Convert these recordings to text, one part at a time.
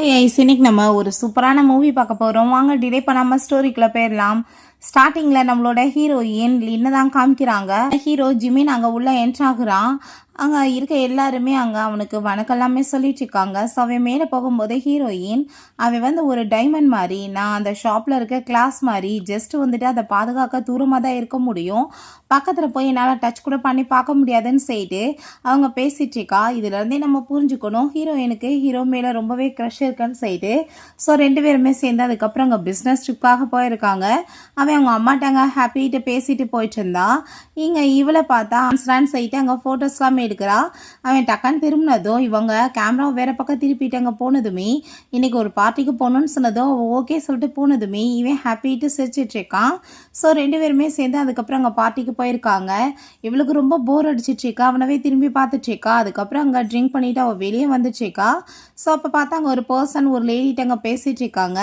இன்னைக்கு நம்ம ஒரு சூப்பரான மூவி பார்க்க போகிறோம். வாங்க டிலே பண்ணாமல் ஸ்டோரிக்குள்ளே போயிடலாம். ஸ்டார்டிங்கில் நம்மளோட ஹீரோயின் லின்னு தான் காமிக்கிறாங்க. ஹீரோ ஜிமின் அங்கே உள்ள என்ட்ரு ஆகுறான். அங்கே இருக்க எல்லாருமே அங்கே அவனுக்கு வணக்கம் எல்லாமே சொல்லிட்டு இருக்காங்க. ஸோ அவன் மேலே போகும்போது ஹீரோயின் அவன் வந்து ஒரு டைமண்ட் மாதிரி, நான் அந்த ஷாப்பில் இருக்க கிளாஸ் மாதிரி ஜஸ்ட் வந்துட்டு அதை பாதுகாக்க தூரமாக தான் இருக்க முடியும், பக்கத்தில் போய் என்னால் டச் கூட பண்ணி பார்க்க முடியாதுன்னு சொல்லிட்டு அவங்க பேசிகிட்டு இருக்கா. இதுலேருந்தே நம்ம புரிஞ்சுக்கணும் ஹீரோயினுக்கு ஹீரோ மேலே ரொம்பவே க்ரஷ் இருக்குன்னு சொல்லிட்டு. ஸோ ரெண்டு பேருமே சேர்ந்து அதுக்கப்புறம் அங்கே பிஸ்னஸ் ட்ரிப்பாக போயிருக்காங்க. அவன் அவங்க அம்மாட்டாங்க ஹாப்பிகிட்ட பேசிட்டு போயிட்டு இருந்தா. இங்கே இவளை பார்த்தா ஆன்சரான்னு சொல்லிட்டு அங்கே ஃபோட்டோஸ்லாம் எடுக்கிறா. அவன் டக்கான்னு திரும்பினதும் இவங்க கேமராவை வேற பக்கம் திருப்பிட்டு அங்கே போனதுமே, இன்னைக்கு ஒரு பார்ட்டிக்கு போகணுன்னு சொன்னதும் ஓகே சொல்லிட்டு போனதுமே இவன் ஹாப்பிட்டு சிரிச்சிட்டு இருக்கான். ஸோ ரெண்டு பேருமே சேர்ந்து அதுக்கப்புறம் அங்கே பார்ட்டிக்கு போயிருக்காங்க. இவளுக்கு ரொம்ப போர் அடிச்சிட்டு இருக்கா. அவனவே திரும்பி பார்த்துட்டு இருக்கா. அதுக்கப்புறம் அங்கே ட்ரிங்க் பண்ணிட்டு அவள் வெளியே வந்துட்டு இருக்கா. ஸோ அப்போ பார்த்தா அங்கே ஒரு பர்சன் ஒரு லேடிட்ட அங்கே பேசிட்டு இருக்காங்க.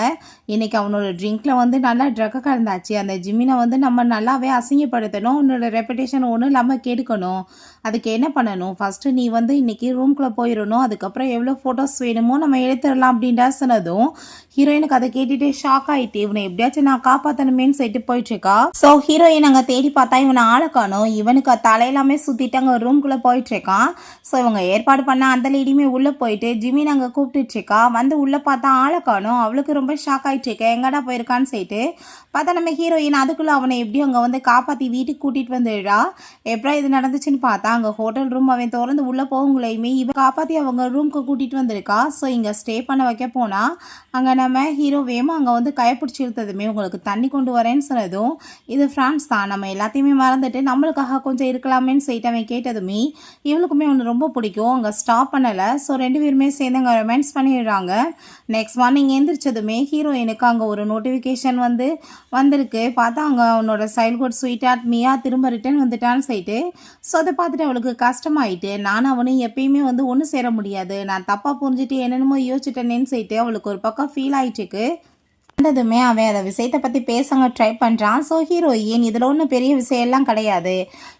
இன்னைக்கு அவனோட ட்ரிங்க்ல வந்து நல்லா ட்ரக்க கலந்தாச்சு, அந்த ஜிமினை வந்து நம்ம நல்லாவே அசிங்கப்படுத்தணும், உன்னோட ரெப்புடேஷன் ஒன்றும் இல்லாமல் கெடுக்கணும். அதுக்கு என்ன பண்ணணும், ஃபஸ்ட்டு நீ வந்து இன்றைக்கி ரூம்குள்ளே போயிடணும், அதுக்கப்புறம் எவ்வளோ ஃபோட்டோஸ் வேணுமோ நம்ம எடுத்துடலாம் அப்படின்டா சொன்னதும் ஹீரோயினுக்கு அதை கேட்டுட்டு ஷாக் ஆகிட்டு இவனை எப்படியாச்சும் நான் காப்பாற்றணுமேன்னு சொல்லிட்டு போயிட்டுருக்கா. ஸோ ஹீரோயின் அங்கே தேடி பார்த்தா இவனை ஆளை காணும். இவனுக்கு தலையெல்லாமே சுற்றிட்டு அங்கே ரூம்குள்ளே போயிட்டுருக்கான். ஸோ இவங்க ஏற்பாடு பண்ண அந்த லேடியுமே உள்ளே போயிட்டு ஜிமின் அங்கே கூப்பிட்டுருக்கா. வந்து உள்ளே பார்த்தா ஆளை காணும். அவளுக்கு ரொம்ப ஷாக் ஆகிட்டுருக்கா, எங்கடா போயிருக்கான்னு சொல்லிட்டு பார்த்தா நம்ம ஹீரோயின் அதுக்குள்ளே அவனை எப்படியும் அங்கே வந்து காப்பாற்றி வீட்டுக்கு கூட்டிகிட்டு வந்துடுறா. எப்படா இது நடந்துச்சுன்னு பார்த்தா அங்கே ஹோட்டல் ரூம் அவன் திறந்து உள்ளே போகுங்களையுமே இவன் காப்பாற்றி அவங்க ரூம்க்கு கூட்டிகிட்டு வந்திருக்கா. ஸோ இங்கே ஸ்டே பண்ண வைக்க போனால் அங்கே நம்ம ஹீரோ வேமா அங்கே வந்து கைப்பிடிச்சி இழுத்ததுமே உங்களுக்கு தண்ணி கொண்டு வரேன்னு சொன்னதும் இது ஃப்ரான்ஸ் தான், நம்ம எல்லாத்தையுமே மறந்துட்டு நம்மளுக்காக கொஞ்சம் இருக்கலாமேன்னு சொல்லிட்டு அவன் கேட்டதுமே இவளுக்குமே ஒன்று ரொம்ப பிடிக்கும். அங்கே ஸ்டாப் பண்ணலை. ஸோ ரெண்டு பேருமே சேர்ந்து அங்கே ரொமான்ஸ் பண்ணிடுறாங்க. நெக்ஸ்ட் மார்னிங் எழுந்திரிச்சதுமே ஹீரோயினுக்கு அங்கே ஒரு நோட்டிஃபிகேஷன் வந்திருக்கு. பார்த்தா அங்கே அவனோட சைல்ட்ஹுட் ஸ்வீட் ஆர்ட் மியா திரும்ப ரிட்டர்ன் வந்துட்டான்னு சொல்லிட்டு. ஸோ அதை பார்த்துட்டு அவளுக்கு கஷ்டமாயிட்டு, நானும் அவனும் எப்பயுமே வந்து ஒன்று சேர முடியாது, நான் தப்பாக புரிஞ்சுட்டு என்னென்னமோ யோசிச்சுட்டேனேன்னு சொல்லிட்டு அவளுக்கு ஒரு பக்கம் ஃபீல் ஆகிட்டுருக்கு. வந்ததுமே அவன் அதை விஷயத்தை பற்றி பேசங்க ட்ரை பண்ணுறான். ஸோ ஹீரோயின் இதில் ஒன்றும் பெரிய விஷயம்லாம் கிடையாது,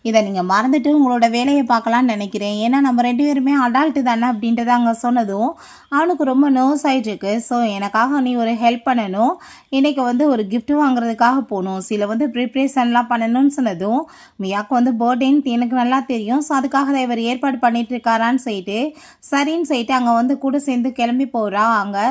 இதை நீங்கள் மறந்துட்டு உங்களோட வேலையை பார்க்கலான்னு நினைக்கிறேன், ஏன்னா நம்ம ரெண்டு பேருமே அடால்ட்டு தானே அப்படின்றத அங்கே சொன்னதும் அவனுக்கு ரொம்ப நர்வஸ் ஆகிட்டுருக்கு. ஸோ எனக்காக நீ ஒரு ஹெல்ப் பண்ணணும், இன்றைக்கி வந்து ஒரு கிஃப்ட் வாங்குறதுக்காக போகணும், சில வந்து ப்ரிப்ரேஷன்லாம் பண்ணணும்னு சொன்னதும் மியாவுக்கு வந்து பர்த்டேன்னு எனக்கு நல்லா தெரியும், ஸோ அதுக்காக தான் இவர் ஏற்பாடு பண்ணிட்டு இருக்காரான்னு சொல்லிட்டு சரின்னு சொல்லிட்டு அங்கே வந்து கூட சேர்ந்து கிளம்பி போகிறா. அங்கே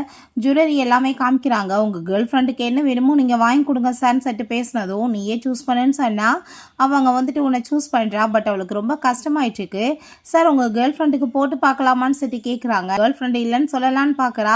ஜுவல்லரி எல்லாமே காமிக்கிறாங்க. உங்கள் கேர்ள் ஃப்ரெண்டுக்கு என்ன வேணுமோ நீங்கள் வாங்கி கொடுங்க சார்ன்னு சொல்லிட்டு பேசினதும் நீயே சூஸ் பண்ணுன்னு சொன்னால் அவங்க வந்துட்டு உன்னை சூஸ் பண்ணுறா. பட் அவளுக்கு ரொம்ப கஷ்டமாயிட்டுருக்கு. சார் உங்கள் கேர்ள் ஃப்ரெண்டுக்கு போட்டு பார்க்கலாமான்னு சொல்லிட்டு கேட்குறாங்க. கேர்ள் ஃப்ரெண்டு இல்லைன்னு சொல்லலான்னு பார்க்குறா.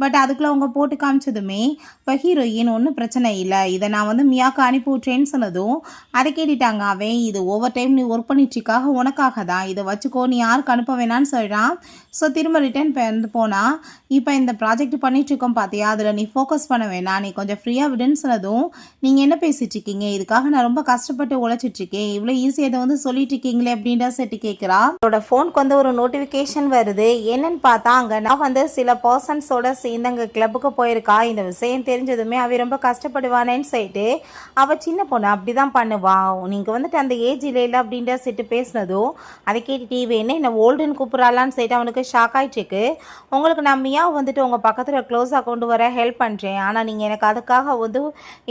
பட் அதுக்குள்ளே அவங்க போட்டு காமிச்சதுமே இப்போ ஹீரோயின் ஒன்றும் பிரச்சனை இல்லை, இதை நான் வந்து மியாவுக்கு அனுப்பி விட்றேன்னு சொன்னதும் அதை கேட்டுட்டாங்க. அவன் இது ஓவர் டைம் நீ ஒர்க் பண்ணிட்டுருக்காக உனக்காக தான், இதை வச்சுக்கோ, நீ யாருக்கு அனுப்ப வேணான்னு சொல்கிறான். ஸோ திரும்ப ரிட்டர்ன் போனால் இப்போ இந்த ப்ராஜெக்ட் பண்ணிகிட்ருக்கோம் பார்த்தியா, அதில் நீ ஃபோக்கஸ் பண்ண வேணாம், நீ கொஞ்சம் ஃப்ரீயாக விடுன்னு சொன்னதும் நீங்கள் என்ன பேசிகிட்டு இருக்கீங்க, இதுக்காக நான் ரொம்ப கஷ்டப்பட்டு உழைச்சிட்ருக்கேன், இவ்வளோ ஈஸியாக இதை வந்து சொல்லிட்டு இருக்கீங்களே அப்படின்ற செட்டு கேட்குறா. அவரோட ஃபோனுக்கு வந்து ஒரு நோட்டிஃபிகேஷன் வருது. என்னன்னு பார்த்தா அங்கே நான் வந்து சில பர்சன்ஸோட சேர்ந்து அங்கே கிளப்புக்கு போயிருக்கா. இந்த விஷயம் தெரிஞ்சதுமே அவ ரொம்ப கஷ்டப்படுவானேன்னு சொல்லிட்டு அவள் சின்ன பொண்ணு அப்படி தான் பண்ணுவா, நீங்கள் வந்துட்டு அந்த ஏஜ் இல்லை அப்படின்ற செட்டு பேசினதும் அதை கேட்டுட்டு இவன் என்ன ஓல்டுன்னு கூப்பிட்றாளான்னு சொல்லிட்டு அவனுக்கு ஷாக் ஆகிட்டுருக்கு. உங்களுக்கு நான் மியா வந்துட்டு உங்கள் பக்கத்தில் க்ளோஸாக கொண்டு வர ஹெல்ப் பண்ணுறேன், ஆனால் நீங்கள் எனக்கு அதுக்காக வந்து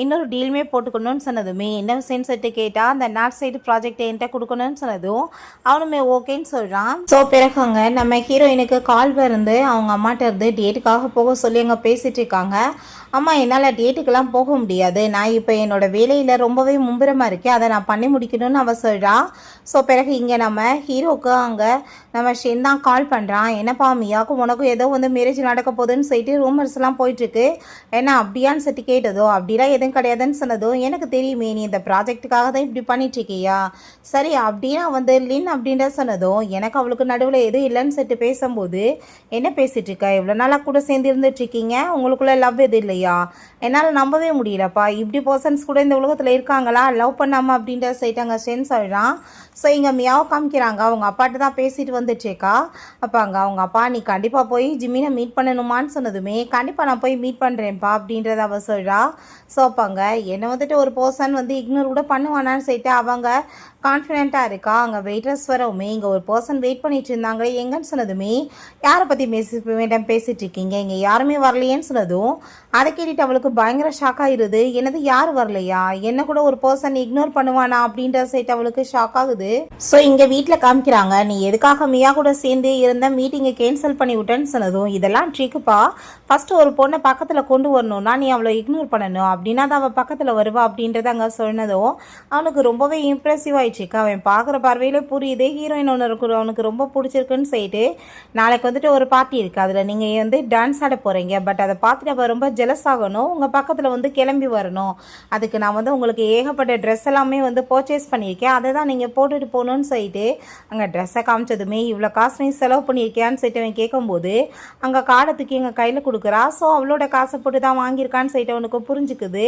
இன்னொரு டீலுமே போட்டுக்கணும்னு சொன்னதுமே என்ன விஷயம்னு சொல்லிட்டு கேட்டால் அந்த நார்த் சைடு ப்ராஜெக்ட் என்கிட்ட கொடுக்கணும்னு சொன்னதும் அவனுமே ஓகேன்னு சொல்கிறான். ஸோ பிறகுங்க நம்ம ஹீரோயினுக்கு கால் வந்து அவங்க அம்மாட்ட இருந்து டேட்டுக்காக போக சொல்லி அங்கே பேசிகிட்டு இருக்காங்க. அம்மா என்னால் டேட்டுக்கெல்லாம் போக முடியாது, நான் இப்போ என்னோடய வேலையில் ரொம்பவே மும்புறமாக இருக்கேன், அதை நான் பண்ணி முடிக்கணும்னு அவள் சொல்கிறான். ஸோ பிறகு இங்கே நம்ம ஹீரோக்கு அங்கே நம்ம ஷென் தான் கால் பண்ணுறான். என்னப்பா மியாவுக்கும் உனக்கும் ஏதோ வந்து மேரேஜ் நடக்க போகுதுன்னு சொல்லிட்டு ரூமர்ஸ்லாம் போயிட்டுருக்கு, ஏன்னா அப்படியான்னு சொல்லிட்டு கேட்டதோ அப்படிலாம் எதுவும் கிடையாதுன்னு சொன்னதோ எனக்கு தெரியுமே, நீ இந்த ப்ராஜெக்ட்டுக்காக தான் இப்படி பண்ணிட்டுருக்கியா, சரி அப்படின்னா வந்து லின் அப்படின்ற சொன்னதும் எனக்கு அவளுக்கு நடுவில் எதுவும் இல்லைன்னு சொல்லிட்டு பேசும்போது என்ன பேசிகிட்டு இருக்கா, இவ்வளோ நாளாக கூட சேர்ந்து இருந்துட்டுருக்கீங்க, உங்களுக்குள்ளே லவ் எது இல்லையா, என்னால் நம்பவே முடியலப்பா, இப்படி பர்சன்ஸ் கூட இந்த உலகத்தில் இருக்காங்களா, லவ் பண்ணாமல் அப்படின்ற சைட்டு அங்கே சென்ஸ் ஆகிடான். ஸோ இங்கே மியாவை காமிக்கிறாங்க. அவங்க அப்பாட்ட தான் பேசிட்டு வந்துட்டுருக்கா. அப்போ அங்கே அங்கே அவங்க அப்பா நீ கண்டிப்பாக போய் ஜிமினை மீட் பண்ணணுமான்னு சொன்னதுமே கண்டிப்பாக நான் போய் மீட் பண்ணுறேன்ப்பா அப்படின்றத அவள் சொல்கிறா. ஸோ அப்பாங்க என்னை வந்துட்டு ஒரு பர்சன் வந்து இக்னோர் கூட பண்ணுவானான்னு சொல்லிட்டு அவங்க கான்ஃபிடென்ட்டாக இருக்கா. அங்கே வெயிட்ரஸ் வரவுமே இங்கே ஒரு பர்சன் வெயிட் பண்ணிட்டு இருந்தாங்களே எங்கன்னு சொன்னதுமே யாரை பற்றி மேடம் பேசிகிட்டு இருக்கீங்க, இங்கே யாருமே வரலையேன்னு சொன்னதும் அதை கேட்டுட்டு அவளுக்கு பயங்கர ஷாக் ஆகிடுது. என்னது யார் வரலையா, என்ன கூட ஒரு பர்சன் இக்னோர் பண்ணுவானா அப்படின்ற சைட் அவளுக்கு ஷாக் ஆகுது. ஸோ இங்கே வீட்டில் காமிக்கிறாங்க நீ எதுக்காக மியா கூட சேர்ந்து இருந்த மீட்டிங்கை கேன்சல் பண்ணி விட்டேன்னு சொன்னதும் இதெல்லாம் ட்ரிக்குப்பா, ஃபஸ்ட்டு ஒரு பொண்ணை பக்கத்தில் கொண்டு வரணும்னா நீ அவளை இக்னோர் பண்ணணும் அப்படின்னா தான் அவள் பக்கத்தில் வருவா அப்படின்றத அங்கே சொன்னதும் அவனுக்கு ரொம்பவே இம்ப்ரெசிவ் ஆயிடுச்சுக்கா. அவன் பார்க்குற பார்வையிலே புரியுது ஹீரோயின் ஒன்று இருக்கு அவனுக்கு ரொம்ப பிடிச்சிருக்குன்னு சொல்லிட்டு நாளைக்கு வந்துட்டு ஒரு பார்ட்டி இருக்குது, அதில் நீங்கள் வந்து டான்ஸ் ஆட போகிறீங்க, பட் அதை பார்த்துட்டு அவள் ரொம்ப ஜெலஸ் ஆகணும், உங்கள் பக்கத்தில் வந்து கிளம்பி வரணும், அதுக்கு நான் வந்து உங்களுக்கு ஏகப்பட்ட ட்ரெஸ் எல்லாமே வந்து பர்ச்சேஸ் பண்ணியிருக்கேன், அதை தான் நீங்கள் போட்டுட்டு போகணுன்னு சொல்லிட்டு அங்கே ட்ரெஸ்ஸை காமிச்சதுமே இவ்வளோ காசு நீ செலவு பண்ணியிருக்கியான்னு சொல்லிட்டு அவன் கேட்கும்போது அங்கே காலத்துக்கு எங்கள் கையில் கொடுக்குறா. ஸோ அவளோட காசை போட்டு தான் வாங்கியிருக்கான்னு சொல்லிட்டு அவனுக்கு புரிஞ்சுக்குது.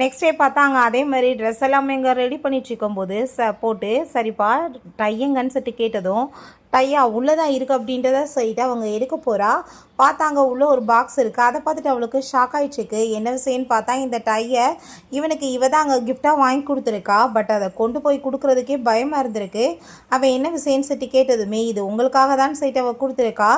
நெக்ஸ்ட் டே பார்த்தா அங்கே அதே மாதிரி ட்ரெஸ் எல்லாமே இங்கே ரெடி பண்ணிட்டு இருக்கும்போது போட்டு சரிப்பா டையங்கன்னு சொல்லிட்டு கேட்டதும் டையா உள்ளதான் இருக்குது அப்படின்றத சொல்லிட்டு அவங்க எடுக்க போகிறா. பார்த்தாங்க உள்ளே ஒரு பாக்ஸ் இருக்குது, அதை பார்த்துட்டு அவளுக்கு ஷாக் ஆகிடுச்சுக்கு. என்ன விஷயம்னு பார்த்தா இந்த டையை இவனுக்கு இவ தான் அங்கே கிஃப்டாக வாங்கி கொடுத்துருக்கா, பட் அதை கொண்டு போய் கொடுக்குறதுக்கே பயமாக இருந்திருக்கு. அவள் என்ன விஷயம்னு சொல்லிட்டு கேட்டதுமே இது உங்களுக்காக தான் சொல்லிட்டு அவள் கொடுத்துருக்கா.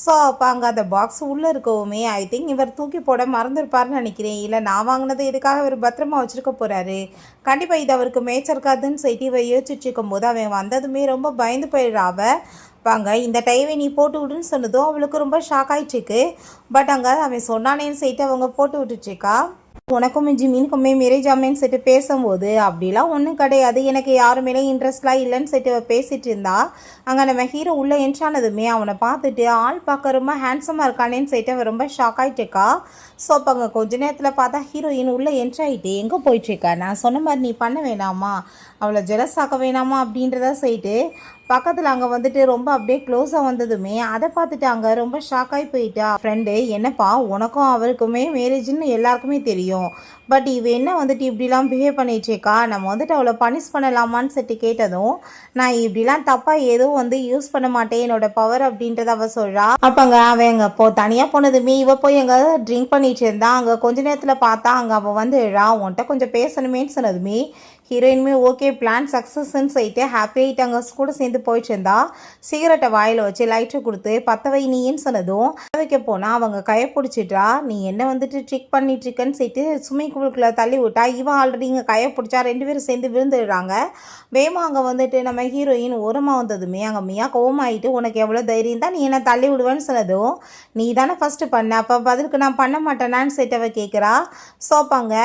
ஸோ அப்போ அங்கே அந்த பாக்ஸ் உள்ளே இருக்கவுமே ஐ திங்க் இவர் தூக்கி போட மறந்துருப்பாருன்னு நினைக்கிறேன், இல்லை நான் வாங்கினது இதுக்காக இவர் பத்திரமா வச்சுருக்க போகிறாரு, கண்டிப்பாக இது அவருக்கு மேய்ச்சிருக்காதுன்னு சொல்லிட்டு இவ யோசிச்சுட்டு இருக்கும்போது அவன் வந்ததுமே ரொம்ப பயந்து போயிடுறா. அவள் வாங்க இந்த டைவை நீ போட்டு விடுன்னு சொன்னதும் அவளுக்கு ரொம்ப ஷாக் ஆகிடுச்சிக்கு. பட் அங்கே அவன் சொன்னானேன்னு சொல்லிட்டு அவங்க போட்டு விட்டுச்சுக்கா. உனக்கும் ஜிமினுக்குமே மேரேஜ் ஆமேன்னு சொல்லிட்டு பேசும்போது அப்படிலாம் ஒன்றும் கிடையாது, எனக்கு யாரு மேலே இன்ட்ரெஸ்ட்லாம் இல்லைன்னு சொல்லிட்டு பேசிகிட்டு இருந்தா. அங்கே நம்ம ஹீரோ உள்ளே என்ட்ரானதுமே அவனை பார்த்துட்டு ஆள் பார்க்க ரொம்ப ஹேண்ட்ஸமாக இருக்கானேன்னு சொல்லிட்டு அவன் ரொம்ப ஷாக் ஆகிட்டுருக்கா. ஸோ அப்போ அங்கே கொஞ்ச நேரத்தில் பார்த்தா ஹீரோயின் உள்ளே என்ட்ராயிட்டு எங்கே போயிட்டுருக்கா, நான் சொன்ன மாதிரி நீ பண்ண வேணாமா, அவளை ஜெலஸ் ஆக்க வேணாமா அப்படின்றத சொல்லிட்டு பக்கத்தில் அங்கே வந்துட்டு ரொம்ப அப்படியே க்ளோஸாக வந்ததுமே அதை பார்த்துட்டு அங்கே ரொம்ப ஷாக்காகி போயிட்டா. ஃப்ரெண்டு என்னப்பா உனக்கும் அவருக்குமே மேரேஜ்னு எல்லாருக்குமே தெரியும், பட் இவ என்ன வந்துட்டு இப்படிலாம் பிஹேவ் பண்ணிச்சேக்கா, நம்ம வந்துட்டு அவளை பனிஷ் பண்ணலாமான்னு சொல்லிட்டு கேட்டதும் நான் இப்படிலாம் தப்பாக ஏதோ வந்து யூஸ் பண்ண மாட்டேன் என்னோட பவர் அப்படின்றத அவள் சொல்கிறா. அப்போங்க அவன் அங்கே தனியாக போனதுமே இவ போய் அங்கே ட்ரிங்க் பண்ணிட்டு இருந்தா. அங்கே கொஞ்ச நேரத்தில் பார்த்தா அங்கே அவள் வந்து உன்கிட்ட கொஞ்சம் பேசணுமேன்னு சொன்னதுமே ஹீரோயினுமே ஓகே பிளான் சக்ஸஸ்ன்னு சொல்லிட்டு ஹாப்பி ஆகிட்டாங்க. கூட சேர்ந்து போயிட்டு இருந்தா. சிகரெட்டை வாயில் வச்சு லைட்டை கொடுத்து பற்ற வை நீன்னு சொன்னதும் வைக்க போனால் அவங்க கையை பிடிச்சிட்றா. நீ என்ன வந்துட்டு ட்ரிக் பண்ணிட்டுருக்கன்னு சொல்லிட்டு ஸ்விம்மிங் பூலுக்குள்ளே தள்ளி விட்டா. இவன் ஆல்ரெடி இங்கே கையை பிடிச்சா, ரெண்டு பேரும் சேர்ந்து விழுந்துடுறாங்க. வேமா அங்கே வந்துட்டு நம்ம ஹீரோயின் ஓரமாக வந்ததுமே அங்கே மியா கோவமாயிட்டு உனக்கு எவ்வளோ தைரியம் தான் நீ என்ன தள்ளி விடுவேன்னு சொன்னதும் நீ தானே ஃபஸ்ட்டு பண்ண, அப்போ பதிலுக்கு நான் பண்ண மாட்டேனான்னு சொல்லிட்டு அவள் கேட்குறா. சோப்பாங்க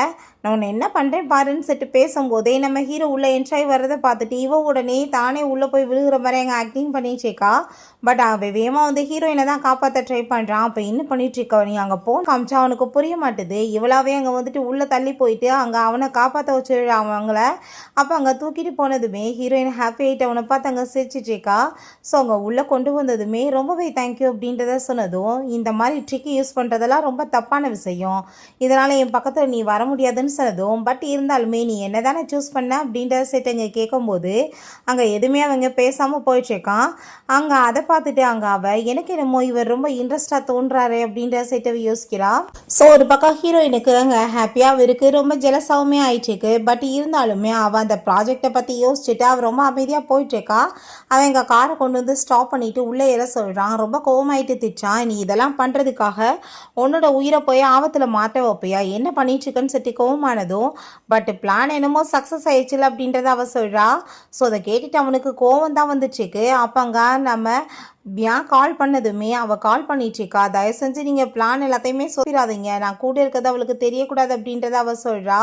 நான் உன்னை என்ன பண்ணுறேன் பாருன்னு சொல்லிட்டு பேசும்போதே நம்ம ஹீரோ உள்ளே என்ட்ராய் வர்றதை பார்த்துட்டு இவ உடனே தானே உள்ளே போய் விழுகிற மாதிரி அங்கே ஆக்டிங் பண்ணிச்சேக்கா. பட் அவன் வேகமாக வந்து ஹீரோயினை தான் காப்பாற்ற ட்ரை பண்ணுறான். அப்போ என்ன பண்ணிட்டுருக்க நீ அங்கே போன் காமிச்சா அவனுக்கு புரிய மாட்டுது. இவளாவே அங்கே வந்துட்டு உள்ளே தள்ளி போயிட்டு அங்கே அவனை காப்பாற்ற வச்சுடுறான் அவங்கள. அப்போ அங்கே தூக்கிட்டு போனதுமே ஹீரோயின் ஹாப்பி ஆகிட்டு அவனை பார்த்து அங்கே சிரிச்சிட்ருக்கா. ஸோ அங்கே உள்ளே கொண்டு வந்ததுமே ரொம்பவே தேங்க்யூ அப்படின்றத சொன்னதும் இந்த மாதிரி ட்ரிக்கு யூஸ் பண்ணுறதெல்லாம் ரொம்ப தப்பான விஷயம், இதனால் என் பக்கத்தில் நீ வர முடியாதுன்னு சொன்னதும் பட் இருந்தாலுமே நீ என்ன தானே சூஸ் பண்ண அப்படின்றத செட்டு அங்கே கேட்கும்போது அங்கே எதுவுமே அவங்க பேசாமல் போயிட்டுருக்கான். அங்கே அதை பார்த்துட்டு அங்கே அவள் எனக்கு என்னமோ இவர் ரொம்ப இன்ட்ரெஸ்டாக தோன்றாரு அப்படின்ற செட்டை யோசிக்கிறான். ஸோ ஒரு பக்கம் ஹீரோயினுக்கு அங்கே ஹாப்பியாகவும் இருக்குது, ரொம்ப ஜெலஸாகவுமே ஆயிட்டுருக்கு. பட் இருந்தாலுமே அவள் அந்த ப்ராஜெக்டை பற்றி யோசிச்சுட்டு அவள் ரொம்ப அமைதியாக போயிட்டுருக்கா. அவன் எங்கள் காரை கொண்டு வந்து ஸ்டாப் பண்ணிவிட்டு உள்ளே ஏற சொல்கிறான். ரொம்ப கோவமாயிட்டு திட்டான். நீ இதெல்லாம் பண்ணுறதுக்காக உன்னோட உயிரை போய் ஆபத்தில் மாற்ற வைப்பியா, என்ன பண்ணிட்டுருக்குன்னு சொல்லிட்டு கோவமானதும் பட் பிளான் என்னமோ சக்ஸஸ் ஆயிடுச்சுல அப்படின்றத அவள் சொல்கிறா. ஸோ அதை கேட்டுட்டு அவனுக்கு கோவம் தான் வந்துச்சுக்கு. அப்போங்க நம்ம ஏன் கால் பண்ணதுமே அவள் கால் பண்ணிட்டுருக்கா. தயவு செஞ்சு நீங்கள் பிளான் எல்லாத்தையுமே சொல்லிடாதீங்க, நான் கூட இருக்கிறது அவளுக்கு தெரியக்கூடாது அப்படின்றத அவள் சொல்கிறா.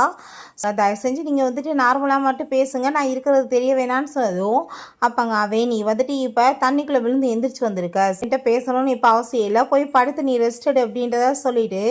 தயவு செஞ்சு நீங்கள் வந்துட்டு நார்மலாக மட்டும் பேசுங்க, நான் இருக்கிறது தெரிய வேணான்னு சொன்னதும் அப்போங்க அவன் நீ வந்துட்டு இப்போ தண்ணிக்குள்ளே விழுந்து எந்திரிச்சு வந்திருக்க, பேசணும்னு இப்போ அவசியம் இல்லை, போய் படுத்து நீ ரெஸ்டட் அப்படின்றத சொல்லிட்டு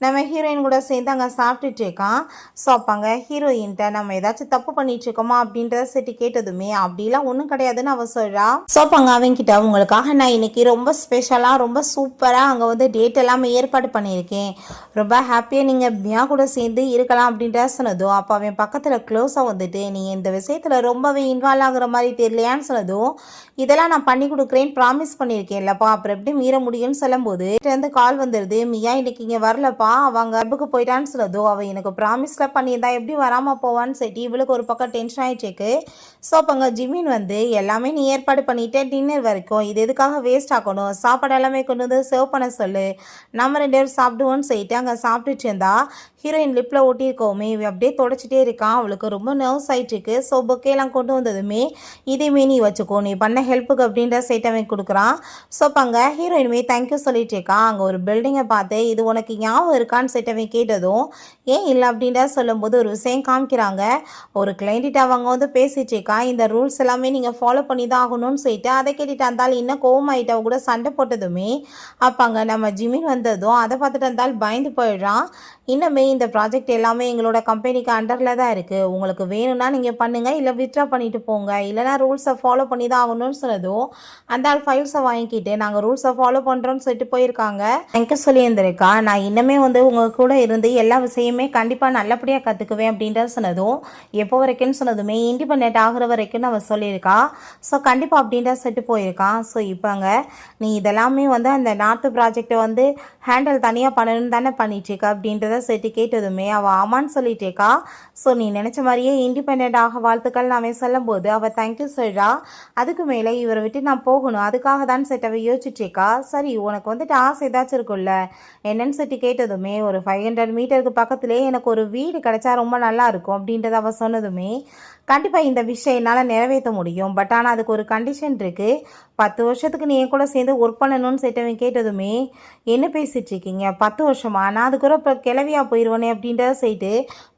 நம்ம ஹீரோயின் கூட சேர்ந்து அங்கே சாப்பிட்டுட்டு இருக்கான். ஸோ அப்போங்க ஹீரோயின்ட்ட நம்ம ஏதாச்சும் தப்பு பண்ணிட்டு இருக்கோமா அப்படின்றத சரி கேட்டதுமே அப்படிலாம் ஒன்றும் கிடையாதுன்னு அவள் சொல்கிறா. ஸோ அப்போங்க அவன்கிட்ட உங்களுக்காக நான் இன்னைக்கு ரொம்ப ஸ்பெஷலாக ரொம்ப சூப்பராக அங்கே வந்து டேட் எல்லாமே ஏற்பாடு பண்ணியிருக்கேன். ரொம்ப ஹாப்பியாக நீங்கள் மியா கூட சேர்ந்து இருக்கலாம் அப்படின்ட்டு சொன்னதும், அப்போ அவன் பக்கத்தில் க்ளோஸாக வந்துட்டு நீ இந்த விஷயத்தில் ரொம்பவே இன்வால்வ் ஆகுற மாதிரி தெரியலையான்னு சொன்னதும், இதெல்லாம் நான் பண்ணி கொடுக்குறேன்னு ப்ராமிஸ் பண்ணியிருக்கேன்லப்பா, அப்புறம் எப்படி மீற முடியும்னு சொல்லும்போது இருந்து கால் வந்துடுது. மியா இன்னைக்கு இங்கே வரலப்பா, அவங்க ஹப்புக்கு போயிட்டான்னு சொன்னதும், அவள் எனக்கு ப்ராமிஸ்லாம் பண்ணியிருந்தா எப்படி வராமல் போவான்னு சொல்லிட்டு இவளுக்கு ஒரு பக்கம் டென்ஷன் ஆகிடுச்சேக்கு. ஸோ அப்போ அங்கே ஜிமின் வந்து எல்லாமே நீ ஏற்பாடு பண்ணிட்டு டின்னர் வரைக்கும் இது எதுக்காக வேஸ்ட் ஆக்கணும், சாப்பாடு எல்லாமே கொண்டு வந்து சர்வ் பண்ண சொல்லு, நம்ம 2 பேரும் சாப்பிடுவோன்னு சொல்லிட்டு அங்கே சாப்பிட்டுட்டு இருந்தா ஹீரோயின் லிப்பில் ஒட்டியிருக்கோமே இவ அப்படியே தொடச்சிட்டே இருக்கான். அவளுக்கு ரொம்ப நர்வ்ஸ் ஆகிட்டுருக்கு. ஸோ பொக்கேலாம் கொண்டு வந்ததுமே இதையுமே நீ வச்சுக்கோ, நீ பண்ண ஹெல்ப்புக்கு அப்படின்ற சைட்டமே கொடுக்குறான். ஸோ அப்போ அங்கே ஹீரோயினுமே தேங்க்யூ சொல்லிட்டு இருக்கான். அங்கே ஒரு பில்டிங்கை பார்த்து இது உனக்கு ஞாபகம் இருக்கான்னு சைட்டமே கேட்டதும் ஏன் இல்லை அப்படின்ற சொல்லும்போது ஒரு விஷயம் காமிக்கிறாங்க. ஒரு கிளைண்ட்டிட்ட அவங்க வந்து பேசிட்டு இருக்கா, இந்த ரூல்ஸ் எல்லாமே நீங்கள் ஃபாலோ பண்ணி தான் ஆகணும்னு சொல்லிட்டு அதை கேட்டுட்டு இருந்தாலும் இன்னும் கோவமாயிட்டு அவ கூட சண்டை போட்டதுமே அப்போ அங்கே நம்ம ஜிமின் வந்ததும் அதை பார்த்துட்டு இருந்தாலும் பயந்து போயிடுறான். இன்னுமே இந்த ப்ராஜெக்ட் எல்லாமே எங்களோட கம்பெனிக்கு அண்டரில் தான் இருக்குது, உங்களுக்கு வேணும்னா நீங்கள் பண்ணுங்கள், இல்லை வித்ட்ரா பண்ணிட்டு போங்க, இல்லைனா ரூல்ஸை ஃபாலோ பண்ணி தான் ஆகணும்னு சொன்னதும் அந்த ஆள் ஃபைல்ஸை வாங்கிக்கிட்டு நாங்கள் ரூல்ஸை ஃபாலோ பண்ணுறோன்னு சொல்லிட்டு போயிருக்காங்க. எனக்கு சொல்லியிருந்திருக்கா நான் இன்னமே வந்து உங்கள் கூட இருந்து எல்லா விஷயமே கண்டிப்பாக நல்லபடியாக கற்றுக்குவேன் அப்படின்றத சொன்னதும், எப்போ வரைக்கும்னு சொன்னதுமே இண்டிபெண்ட் ஆகிற வரைக்கும்னு அவள் சொல்லியிருக்கா. ஸோ கண்டிப்பாக அப்படின்ற சொல்லிட்டு போயிருக்கான். ஸோ இப்போங்க நீ இதெல்லாமே வந்து அந்த நார்த்து ப்ராஜெக்டை வந்து ஹேண்டில் தனியாக பண்ணணும்னு தானே பண்ணிட்டுருக்க அப்படின்றத சேர்த்து கேட்டதுமே அவள் ஆமான்னு சொல்லிட்டேக்கா. ஸோ நீ நினச்ச மாதிரியே இண்டிபெண்ட் ஆக வாழ்த்துக்கள் நான் சொல்லும் போது அவள் தேங்க்யூ சொல்கிறா. அதுக்கு மேலே இவரை விட்டு நான் போகணும், அதுக்காக தான் செட்டு அவள் யோசிச்சுட்டேக்கா. சரி உனக்கு வந்துட்டு ஆசை ஏதாச்சும் இருக்கும்ல என்னன்னு சொல்லிட்டு கேட்டதுமே ஒரு 500 மீட்டருக்கு பக்கத்துலேயே எனக்கு ஒரு வீடு கிடைச்சா ரொம்ப நல்லா இருக்கும் அப்படின்றத அவள் சொன்னதுமே கண்டிப்பாக இந்த விஷயம் என்னால் நிறைவேற்ற முடியும், பட் ஆனால் அதுக்கு ஒரு கண்டிஷன் இருக்குது, 10 வருஷத்துக்கு நீ என் கூட சேர்ந்து ஒர்க் பண்ணணும்னு சொல்லிட்டு கேட்டதுமே என்ன பேசிகிட்டு இருக்கீங்க, 10 வருஷமா, நான் அதுக்குற இப்போ கிளவியாக போயிடுவேனே அப்படின்றத சொல்லிட்டு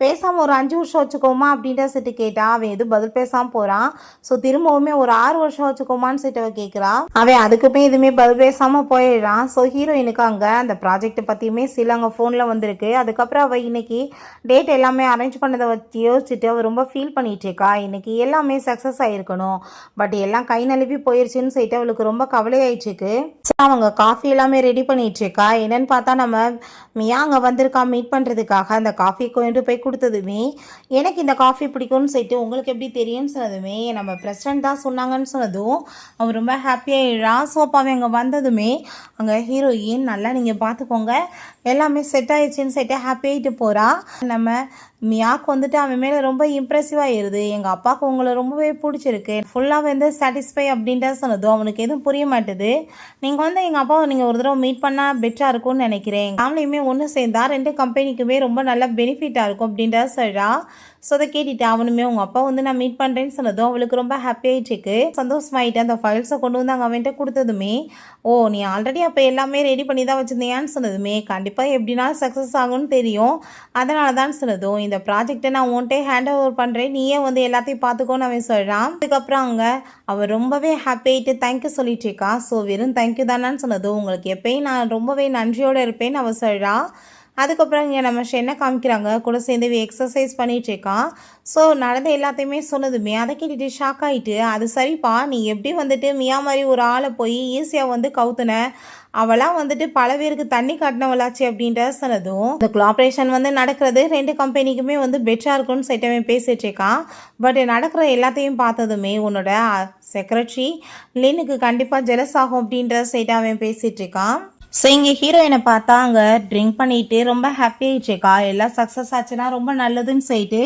பேசாமல் ஒரு 5 வருஷம் வச்சுக்கோமா அப்படின்றத சொல்லிட்டு கேட்டான். அவன் எதுவும் பதில் பேசாமல் போகிறான். ஸோ திரும்பவுமே ஒரு 6 வருஷம் வச்சுக்கோமான்னு சொல்லிட்டு அவன் கேட்குறான். அவன் அதுக்குமே எதுவுமே பதில் பேசாமல் போயிடுறான். ஸோ ஹீரோயினுக்கு அங்கே அந்த ப்ராஜெக்ட்டை பற்றியுமே சில அங்கே ஃபோனில் வந்திருக்கு. அதுக்கப்புறம் அவள் இன்னைக்கு டேட் எல்லாமே அரேஞ்ச் பண்ணதை வச்சு யோசிச்சுட்டு அவள் ரொம்ப ஃபீல் பண்ணிட்டு இன்னைக்கு எல்லாமே சக்ஸஸ் ஆகிருக்கணும், பட் எல்லாம் கை நழுவி போயிடுச்சுன்னு சொல்லிட்டு அவளுக்கு ரொம்ப கவலையாயிடுச்சுக்கு. அவங்க காஃபி எல்லாமே ரெடி பண்ணிட்டு இருக்கா. என்னன்னு பார்த்தா நம்ம மியா அங்கே வந்திருக்கா மீட் பண்ணுறதுக்காக. அந்த காஃபி கொண்டு போய் கொடுத்ததுமே எனக்கு இந்த காஃபி பிடிக்கும்னு சொல்லிட்டு உங்களுக்கு எப்படி தெரியும்னு சொன்னதுமே நம்ம பிரசிடென்ட் தான் சொன்னாங்கன்னு சொன்னதும் அவன் ரொம்ப ஹாப்பியாகிடுறா. ஸோ அப்போ அவன் அங்கே வந்ததுமே அங்கே ஹீரோயின் நல்லா நீங்கள் பார்த்துக்கோங்க எல்லாமே செட் ஆயிடுச்சுன்னு சொல்லிட்டு ஹாப்பியாகிட்டு போகிறா. நம்ம மியாக்கு வந்துட்டு அவன் மேலே ரொம்ப இம்ப்ரெசிவாக இருது. எங்கள் அப்பாவுக்கு உங்களை ரொம்பவே பிடிச்சிருக்கு, ஃபுல்லாக வந்து சாட்டிஸ்ஃபை அப்படின்ட்டு சொன்னதும் அவனுக்கு எதுவும் புரிய மாட்டுது. நீங்கள் வந்து எங்கள் அப்பாவை நீங்கள் ஒரு தடவை மீட் பண்ணால் பெட்டராக இருக்கும்னு நினைக்கிறேன், ஃபேமிலியுமே ஒன்று சேர்ந்தா 2 கம்பெனிக்குமே ரொம்ப நல்ல பெனிஃபிட்டாக இருக்கும் அப்படின்றத சொல்கிறா. ஸோ அதை கேட்டுட்டு அவனுமே உங்கள் அப்பா வந்து நான் மீட் பண்ணுறேன்னு சொன்னதும் அவளுக்கு ரொம்ப ஹாப்பியாகிட்டுருக்கு. சந்தோஷமாயிட்டு அந்த ஃபைல்ஸை கொண்டு வந்து அங்கே அவன்கிட்ட கொடுத்ததுமே ஓ நீ ஆல்ரெடி அப்போ எல்லாமே ரெடி பண்ணி தான் வச்சுருந்தியான்னு சொன்னதுமே கண்டிப்பாக எப்படின்னா சக்ஸஸ் ஆகும்னு தெரியும், அதனால தான் சொன்னதும் இந்த ப்ராஜெக்டை நான் உன்ட்டே ஹேண்ட் ஓவர் பண்ணுறேன், நீயே வந்து எல்லாத்தையும் பார்த்துக்கோன்னு அவன் சொல்கிறான். அதுக்கப்புறம் அங்கே அவள் ரொம்பவே ஹாப்பியாகிட்டு தேங்க்யூ சொல்லிட்டு இருக்கா. ஸோ வெறும் தேங்க்யூ தானான்னு சொன்னதும் உங்களுக்கு எப்பயும் நான் ரொம்பவே நன்றியோடு இருப்பேன்னு அவள் சொல்கிறா. அதுக்கப்புறம் இங்கே நம்ம என்ன காமிக்கிறாங்க கூட சேர்ந்து எக்ஸசைஸ் பண்ணிட்டு இருக்கான். ஸோ நடந்த எல்லாத்தையுமே சொன்னதுமே அதை கேட்டுட்டு ஷாக் ஆகிட்டு அது சரிப்பா நீ எப்படி வந்துட்டு மியா மாதிரி ஒரு ஆளை போய் ஈஸியாக வந்து கவுத்துன, அவளாம் வந்துட்டு பல பேருக்கு தண்ணி காட்டினவளாச்சு அப்படின்ற சொன்னதும் இந்த கொலாபரேஷன் வந்து நடக்கிறது 2 கம்பெனிக்குமே வந்து பெட்டராக இருக்கும்னு சொல்லிட்டு பேசிட்டு இருக்கான். பட் நடக்கிற எல்லாத்தையும் பார்த்ததுமே உன்னோட செக்ரட்டரி லினுக்கு கண்டிப்பாக ஜெலஸ் ஆகும் அப்படின்ற சொல்லிட்டு அவன் பேசிட்டு இருக்கான். ஸோ இங்கே ஹீரோயினை பார்த்தா அங்கே ட்ரிங்க் பண்ணிட்டு ரொம்ப ஹாப்பியாகிட்டு இருக்கா. எல்லாம் சக்ஸஸ் ஆச்சுன்னா ரொம்ப நல்லதுன்னு சொல்லிட்டு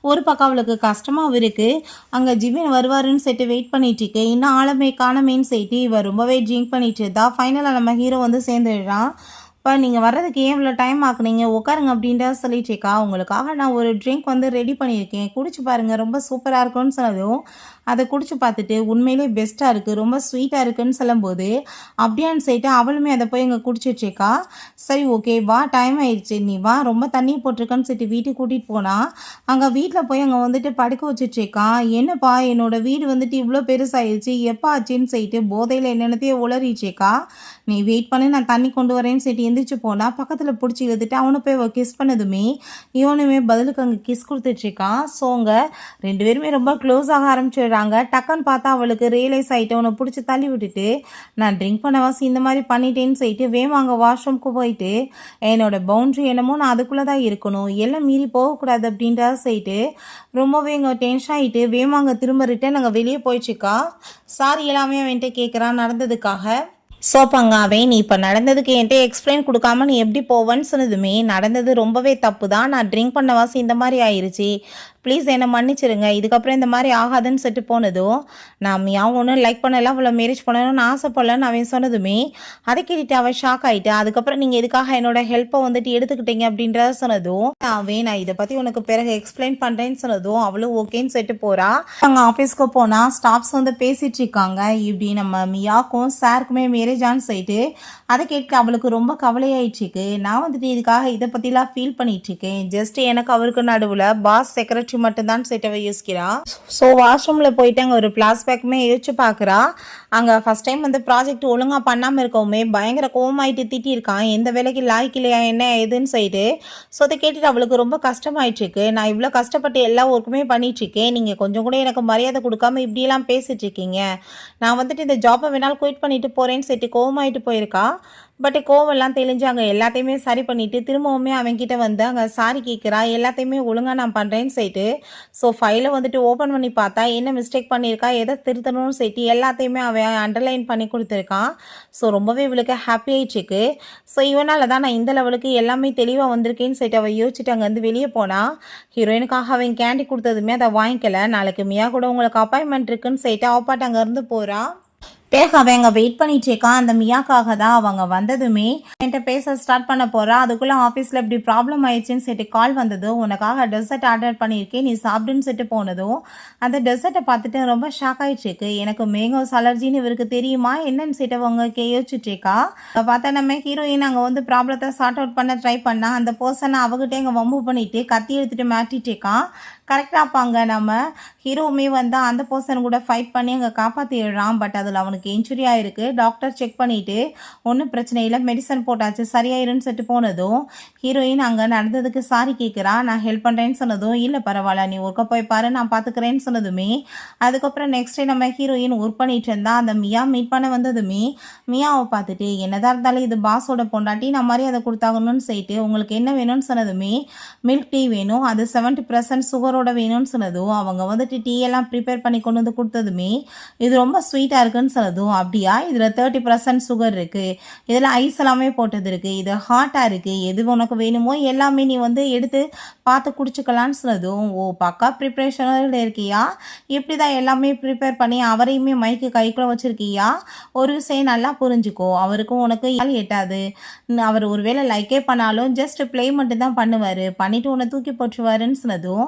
ஒரு பக்கம் அவளுக்கு கஷ்டமாகவும் இருக்குது. அங்கே ஜிமின் வருவாருன்னு சொல்லிட்டு வெயிட் பண்ணிட்டு இருக்கு. இன்னும் ஆளுமே காணமேன்னு சொல்லிட்டு இவள் ரொம்பவே ட்ரிங்க் பண்ணிட்டு இருந்தா. ஃபைனலாக நம்ம ஹீரோ வந்து சேர்ந்துடுறான். இப்போ நீங்கள் வர்றதுக்கு ஏன் இவ்வளோ டைம் ஆக்குனீங்க, உட்காருங்க அப்படின்றத சொல்லிட்டு இருக்கா. உங்களுக்காக நான் ஒரு ட்ரிங்க் வந்து ரெடி பண்ணியிருக்கேன், குடிச்சு பாருங்கள் ரொம்ப சூப்பராக இருக்கும்னு சொன்னதும் அதை குடிச்சு பார்த்துட்டு உண்மையிலே பெஸ்ட்டாக இருக்குது ரொம்ப ஸ்வீட்டாக இருக்குன்னு சொல்லும்போது அப்படியான்னு சொல்லிட்டு அவளுமே அதை போய் இங்கே குடிச்சிட்ருக்கா. சரி ஓகே வா டைம் ஆயிடுச்சு நீ வா ரொம்ப தண்ணி போட்டிருக்கான்னு சொல்லிட்டு வீட்டுக்கு கூட்டிகிட்டு போனால் அங்கே வீட்டில் போய் அங்கே வந்துட்டு படுக்க வச்சுட்ருக்கான். என்னப்பா என்னோடய வீடு வந்துட்டு இவ்வளோ பெருசாகிடுச்சு எப்போ ஆச்சுன்னு சொல்லிட்டு போதையில் என்னென்னத்தையும் உளறிட்ருக்கா. நீ வெயிட் பண்ணி நான் தண்ணி கொண்டு வரேன்னு சொல்லிட்டு எந்திரிச்சு போனால் பக்கத்தில் பிடிச்சி இழுத்துட்டு அவனை போய் கிஸ் பண்ணதுமே இவனுமே பதிலுக்கு அங்கே கிஸ் கொடுத்துட்ருக்கான். ஸோ அங்கே 2 பேருமே ரொம்ப க்ளோஸ் ஆக ஆரம்பிச்சு விட்டுறாங்க. டக்குன்னு பார்த்தா அவளுக்கு ரியலைஸ் ஆகிட்டு உன்னை பிடிச்சி தள்ளி விட்டுட்டு நான் ட்ரிங்க் பண்ண வாசி இந்த மாதிரி பண்ணிட்டேன்னு சொல்லிட்டு வேமாங்க வாஷ்ரூம்க்கு போயிட்டு என்னோட பவுண்ட்ரி என்னமோ நான் அதுக்குள்ளே தான் இருக்கணும், எல்லாம் மீறி போகக்கூடாது அப்படின்றத சொல்லிட்டு ரொம்பவே இங்கே டென்ஷன் ஆகிட்டு வேமாங்க திரும்ப ரிட்டன் அங்கே வெளியே போயிடுச்சுக்கா. சாரி எல்லாமே அவன்கிட்ட கேட்குறான் நடந்ததுக்காக. சோப்பாங்காவே நீ இப்போ நடந்ததுக்கு என்கிட்ட எக்ஸ்பிளைன் கொடுக்காம நீ எப்படி போவேன்னு சொன்னதுமே நடந்தது ரொம்பவே தப்பு தான், நான் ட்ரிங்க் பண்ண வாசி இந்த மாதிரி ஆயிடுச்சு, ப்ளீஸ் என்னை மன்னிச்சிருங்க, இதுக்கப்புறம் இந்த மாதிரி ஆகாதுன்னு சொல்லிட்டு போனதும் நான் மியாவும் ஒன்றும் லைக் பண்ணல, அவளை மேரேஜ் பண்ணணும்னு ஆசைப்படலன்னு அவன் சொன்னதுமே அதை கேட்டுட்டு அவன் ஷாக் ஆகிட்டா. அதுக்கப்புறம் நீங்கள் எதுக்காக என்னோட ஹெல்ப்பை வந்துட்டு எடுத்துக்கிட்டீங்க அப்படின்றத சொன்னதும் நான் இதை பற்றி உனக்கு பிறகு எக்ஸ்பிளைன் பண்ணுறேன்னு சொன்னதும் அவளும் ஓகேன்னு சொல்லிட்டு போகிறா. அங்கே ஆஃபீஸ்க்கு போனால் ஸ்டாஃப்ஸ் வந்து பேசிட்டு இருக்காங்க, இப்படி நம்ம மியாக்கும் சாருக்குமே மேரேஜான்னு சொல்லிட்டு அதை கேட்க அவளுக்கு ரொம்ப கவலையாயிடுச்சுக்கு. நான் வந்துட்டு இதுக்காக இதை பற்றிலாம் ஃபீல் பண்ணிட்டு இருக்கேன், ஜஸ்ட் எனக்கு அவருக்கு நடுவில் பாஸ் செக்ரட்டரி மட்டும்தான் செட்டவை யோசிக்கிறா. ஸோ வாஷ்ரூமில் போயிட்டு அங்கே ஒரு ஃப்ளாஷ்பேக்குமே யோசிச்சு பார்க்குறா. அங்கே ஃபஸ்ட் டைம் வந்து ப்ராஜெக்ட் ஒழுங்காக பண்ணாமல் இருக்கவுமே பயங்கர கோவமாயிட்டு திட்டியிருக்கான், எந்த வேலைக்கு லாய்க்கு இல்லையா என்ன எதுன்னு சொல்லிட்டு. ஸோ அதை கேட்டுட்டு அவளுக்கு ரொம்ப கஷ்டமாயிட்டுருக்கு, நான் இவ்வளோ கஷ்டப்பட்டு எல்லா ஒர்க்குமே பண்ணிட்டுருக்கேன், நீங்கள் கொஞ்சம் கூட எனக்கு மரியாதை கொடுக்காம இப்படியெல்லாம் பேசிட்டு இருக்கீங்க, நான் வந்துட்டு இந்த ஜாப்பை வேணாலும் குயிட் பண்ணிட்டு போகிறேன்னு சொல்லிட்டு கோவமாயிட்டு போயிருக்கா. பட் கோவெல்லாம் தெளிஞ்சு அங்கே எல்லாத்தையுமே சரி பண்ணிவிட்டு திரும்பவுமே அவன்கிட்ட வந்து அங்கே சாரி கேட்குறா, எல்லாத்தையுமே ஒழுங்காக நான் பண்ணுறேன்னு சொல்லிட்டு. ஸோ ஃபைலை வந்துட்டு ஓப்பன் பண்ணி பார்த்தா என்ன மிஸ்டேக் பண்ணியிருக்கா, எதை திருத்தணும்னு சொல்லிட்டு எல்லாத்தையுமே அவன் அண்டர்லைன் பண்ணி கொடுத்துருக்கான். ஸோ ரொம்பவே இவளுக்கு ஹாப்பி ஆயிடுச்சுக்கு. ஸோ இவனால் தான் நான் இந்த லெவலுக்கு எல்லாமே தெளிவாக வந்திருக்கேன்னு சொல்லிட்டு அவள் யோசிச்சுட்டு அங்கேருந்து வெளியே போனால் ஹீரோயினுக்காக அவன் கேண்டி கொடுத்ததுமே அதை வாங்கிக்கல. நாளைக்கு மியா கூட உங்களுக்கு அப்பாயின்மெண்ட் இருக்குன்னு சொல்லிட்டு அப்பாட்ட அங்கேருந்து போகிறான். பிறகு அவன் அங்கே வெயிட் பண்ணிட்டு இருக்கான். அந்த மியாக்காக தான் அவங்க வந்ததுமே என்கிட்ட பேச ஸ்டார்ட் பண்ண போகிறா. அதுக்குள்ளே ஆஃபீஸில் இப்படி ப்ராப்ளம் ஆயிடுச்சுன்னு சொல்லிட்டு கால் வந்ததும் உனக்காக டெசர்ட் ஆர்டர் பண்ணியிருக்கேன் நீ சாப்பிடுன்னு சொல்லிட்டு போனதும் அந்த டெசர்ட்டை பார்த்துட்டு ரொம்ப ஷாக் ஆகிடுச்சிருக்கு. எனக்கு மேங்கோஸ் அலர்ஜின்னு இவருக்கு தெரியுமா என்னன்னு சொல்லிட்டு அவங்க யோசிச்சுட்ருக்கா. பார்த்தா நம்ம ஹீரோயின் அங்கே வந்து ப்ராப்ளத்தை சார்ட் அவுட் பண்ண ட்ரை பண்ணால் அந்த பர்சனை அவகிட்டே அங்கே வம்பு பண்ணிவிட்டு கத்தி எடுத்துகிட்டு மாட்டிட்டு இருக்கான். கரெக்டாக பாங்க நம்ம ஹீரோவுமே வந்து அந்த பர்சன் கூட ஃபைட் பண்ணி அங்கே காப்பாற்றிடுறான். பட் அதில் அவனுக்கு இன்ஜுரி ஆகிருக்கு. டாக்டர் செக் பண்ணிவிட்டு ஒன்றும் பிரச்சனை இல்லை மெடிசன் போட்டாச்சு சரியாயிருன்னு சொல்லிட்டு போனதும் ஹீரோயின் அங்கே நடந்ததுக்கு சாரி கேட்குறா. நான் ஹெல்ப் பண்ணுறேன்னு சொன்னதும் இல்லை பரவாயில்ல நீ ஒர்க்கை போய் பாரு நான் பார்த்துக்கிறேன்னு சொன்னதுமே அதுக்கப்புறம் நெக்ஸ்ட் டே நம்ம ஹீரோயின் ஒர்க் பண்ணிட்டு இருந்தா அந்த மியா மீட் பண்ண வந்ததுமே மியாவை பார்த்துட்டு என்னதான் இருந்தாலும் இது பாஸோட பொண்டாட்டி நான் மரியாதை கொடுத்தாகணும்னு சொல்லிட்டு உங்களுக்கு என்ன வேணும்னு சொன்னதுமே மில்க் டீ வேணும் அது 70% சுகரோட வேணும்னு சொன்னதும் அவங்க வந்துட்டு டீ எல்லாம் ப்ரிப்பேர் பண்ணி கொண்டு வந்து கொடுத்ததுமே இது ரொம்ப ஸ்வீட்டாக இருக்குன்னு சொன்னதும் அப்படியா இதில் 30% சுகர் இருக்குது இதில் ஐஸ் எல்லாமே போட்டது இருக்குது இது ஹாட்டாக இருக்குது எது உனக்கு வேணுமோ எல்லாமே நீ வந்து எடுத்து பார்த்து குடிச்சுக்கலான்னு சொன்னதும் ஓ பக்கா ப்ரிப்ரேஷனில் இருக்கியா இப்படி தான் எல்லாமே ப்ரிப்பேர் பண்ணி அவரையுமே மைக்கு கைக்குள்ள வச்சுருக்கியா ஒரு விஷயம் நல்லா புரிஞ்சுக்கோ அவருக்கும் உனக்கு யாழ் எட்டாது அவர் ஒருவேளை லைக்கே பண்ணாலும் ஜஸ்ட் ப்ளே மட்டும் தான் பண்ணுவார் பண்ணிவிட்டு உன்னை தூக்கி போட்டுருவாருன்னு சொன்னதும்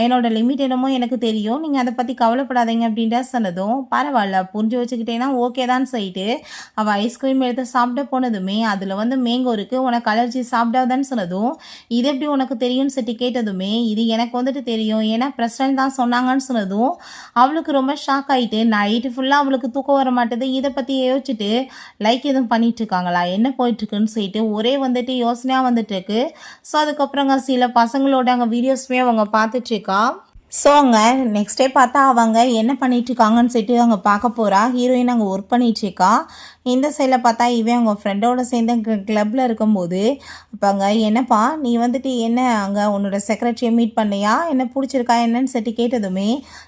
என்னோட லிமிட் என்னமோ எனக்கு தெரியும் நீங்கள் அதை பற்றி கவலைப்படாதீங்க அப்படின்ட்டு சொன்னதும் பரவாயில்ல புரிஞ்சு வச்சுக்கிட்டேன்னா ஓகே தான் சொல்லிட்டு அவள் ஐஸ்கிரீம் எடுத்து சாப்பிட போனதுமே அதில் வந்து மேங்கோ இருக்குது உனக்கு அலர்ஜி சாப்பிடாதான்னு சொன்னதும் இது எப்படி உனக்கு தெரியும்னு சொல்லி கேட்டதுமே இது எனக்கு வந்துட்டு தெரியும் ஏன்னா பிரசிடென்ட் தான் சொன்னாங்கன்னு சொன்னதும் அவளுக்கு ரொம்ப ஷாக் ஆகிட்டு நைட்டு ஃபுல்லாக அவளுக்கு தூக்கம் வர மாட்டேது இதை பற்றி யோசிச்சுட்டு லைக் எதுவும் பண்ணிட்டு இருக்காங்களா என்ன போயிட்டுருக்குன்னு சொல்லிட்டு ஒரே வந்துட்டு யோசனையாக வந்துட்டு இருக்கு. ஸோ அதுக்கப்புறங்க சில பசங்களோட அங்கே வீடியோஸுமே அவங்க பார்த்துட்டு இருக்கா. ஸோ அங்கே நெக்ஸ்ட் டே பார்த்தா அவங்க என்ன பண்ணிட்டு இருக்காங்கன்னு சொல்லிட்டு அவங்க பார்க்க போகிறா. ஹீரோயின் அங்கே ஒர்க் பண்ணிட்டு இருக்கா. இந்த சைடில் பார்த்தா இவன் அவங்க ஃப்ரெண்டோட சேர்ந்து கிளப்பில் இருக்கும்போது இப்போ அங்கே என்னப்பா நீ வந்துட்டு என்ன அங்கே உன்னோட செக்ரட்டரியை மீட் பண்ணியா என்ன பிடிச்சிருக்கா என்னன்னு சொல்லி கேட்டதுமே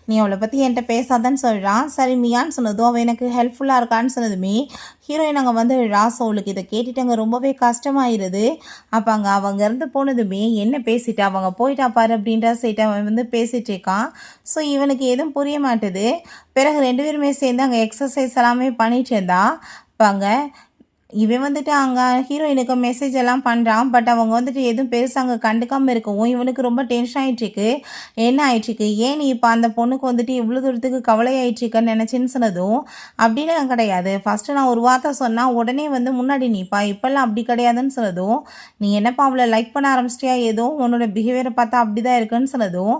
நீ அவளை பற்றி என்கிட்ட பேசாதான்னு சொல்கிறான். சரி மியான்னு சொன்னதும் அவள் எனக்கு ஹெல்ப்ஃபுல்லாக இருக்கான்னு சொன்னதுமே ஹீரோயின் அங்கே வந்து அவளுக்கு இதை கேட்டுட்டு அங்கே ரொம்பவே கஷ்டமாயிருது. அப்போ அங்கே அவங்க இருந்து போனதுமே என்ன பேசிட்டு அவங்க போயிட்டா பாரு அப்படின்ற சைட்டு அவன் வந்து பேசிட்டு இருக்கான். ஸோ இவனுக்கு எதுவும் புரிய மாட்டுது. பிறகு 2 பேருமே சேர்ந்து அங்கே எக்ஸசைஸ் எல்லாமே பண்ணிட்டு இருந்தா பாங்க இவன் வந்துட்டு அங்கே ஹீரோயினுக்கு மெசேஜ் எல்லாம் பண்ணுறான். பட் அவங்க வந்துட்டு எதுவும் பெருசாக அங்கே கண்டுக்காமல் இருக்கவும் இவனுக்கு ரொம்ப டென்ஷன் ஆகிட்டுருக்கு. என்ன ஆயிடுச்சுக்கு ஏன் நீ இப்போ அந்த பொண்ணுக்கு வந்துட்டு இவ்வளோ தூரத்துக்கு கவலை ஆயிடுச்சுக்கன்னு நினச்சின்னு சொன்னதும் அப்படிலாம் கிடையாது ஃபஸ்ட்டு நான் ஒரு வார்த்தை சொன்னால் உடனே வந்து முன்னாடி நீப்பா இப்போல்லாம் அப்படி கிடையாதுன்னு சொன்னதும் நீ என்னப்பா அவளை லைக் பண்ண ஆரம்பிச்சிட்டியா ஏதோ உன்னோட பிஹேவியரை பார்த்தா அப்படி தான் இருக்குன்னு சொன்னதும்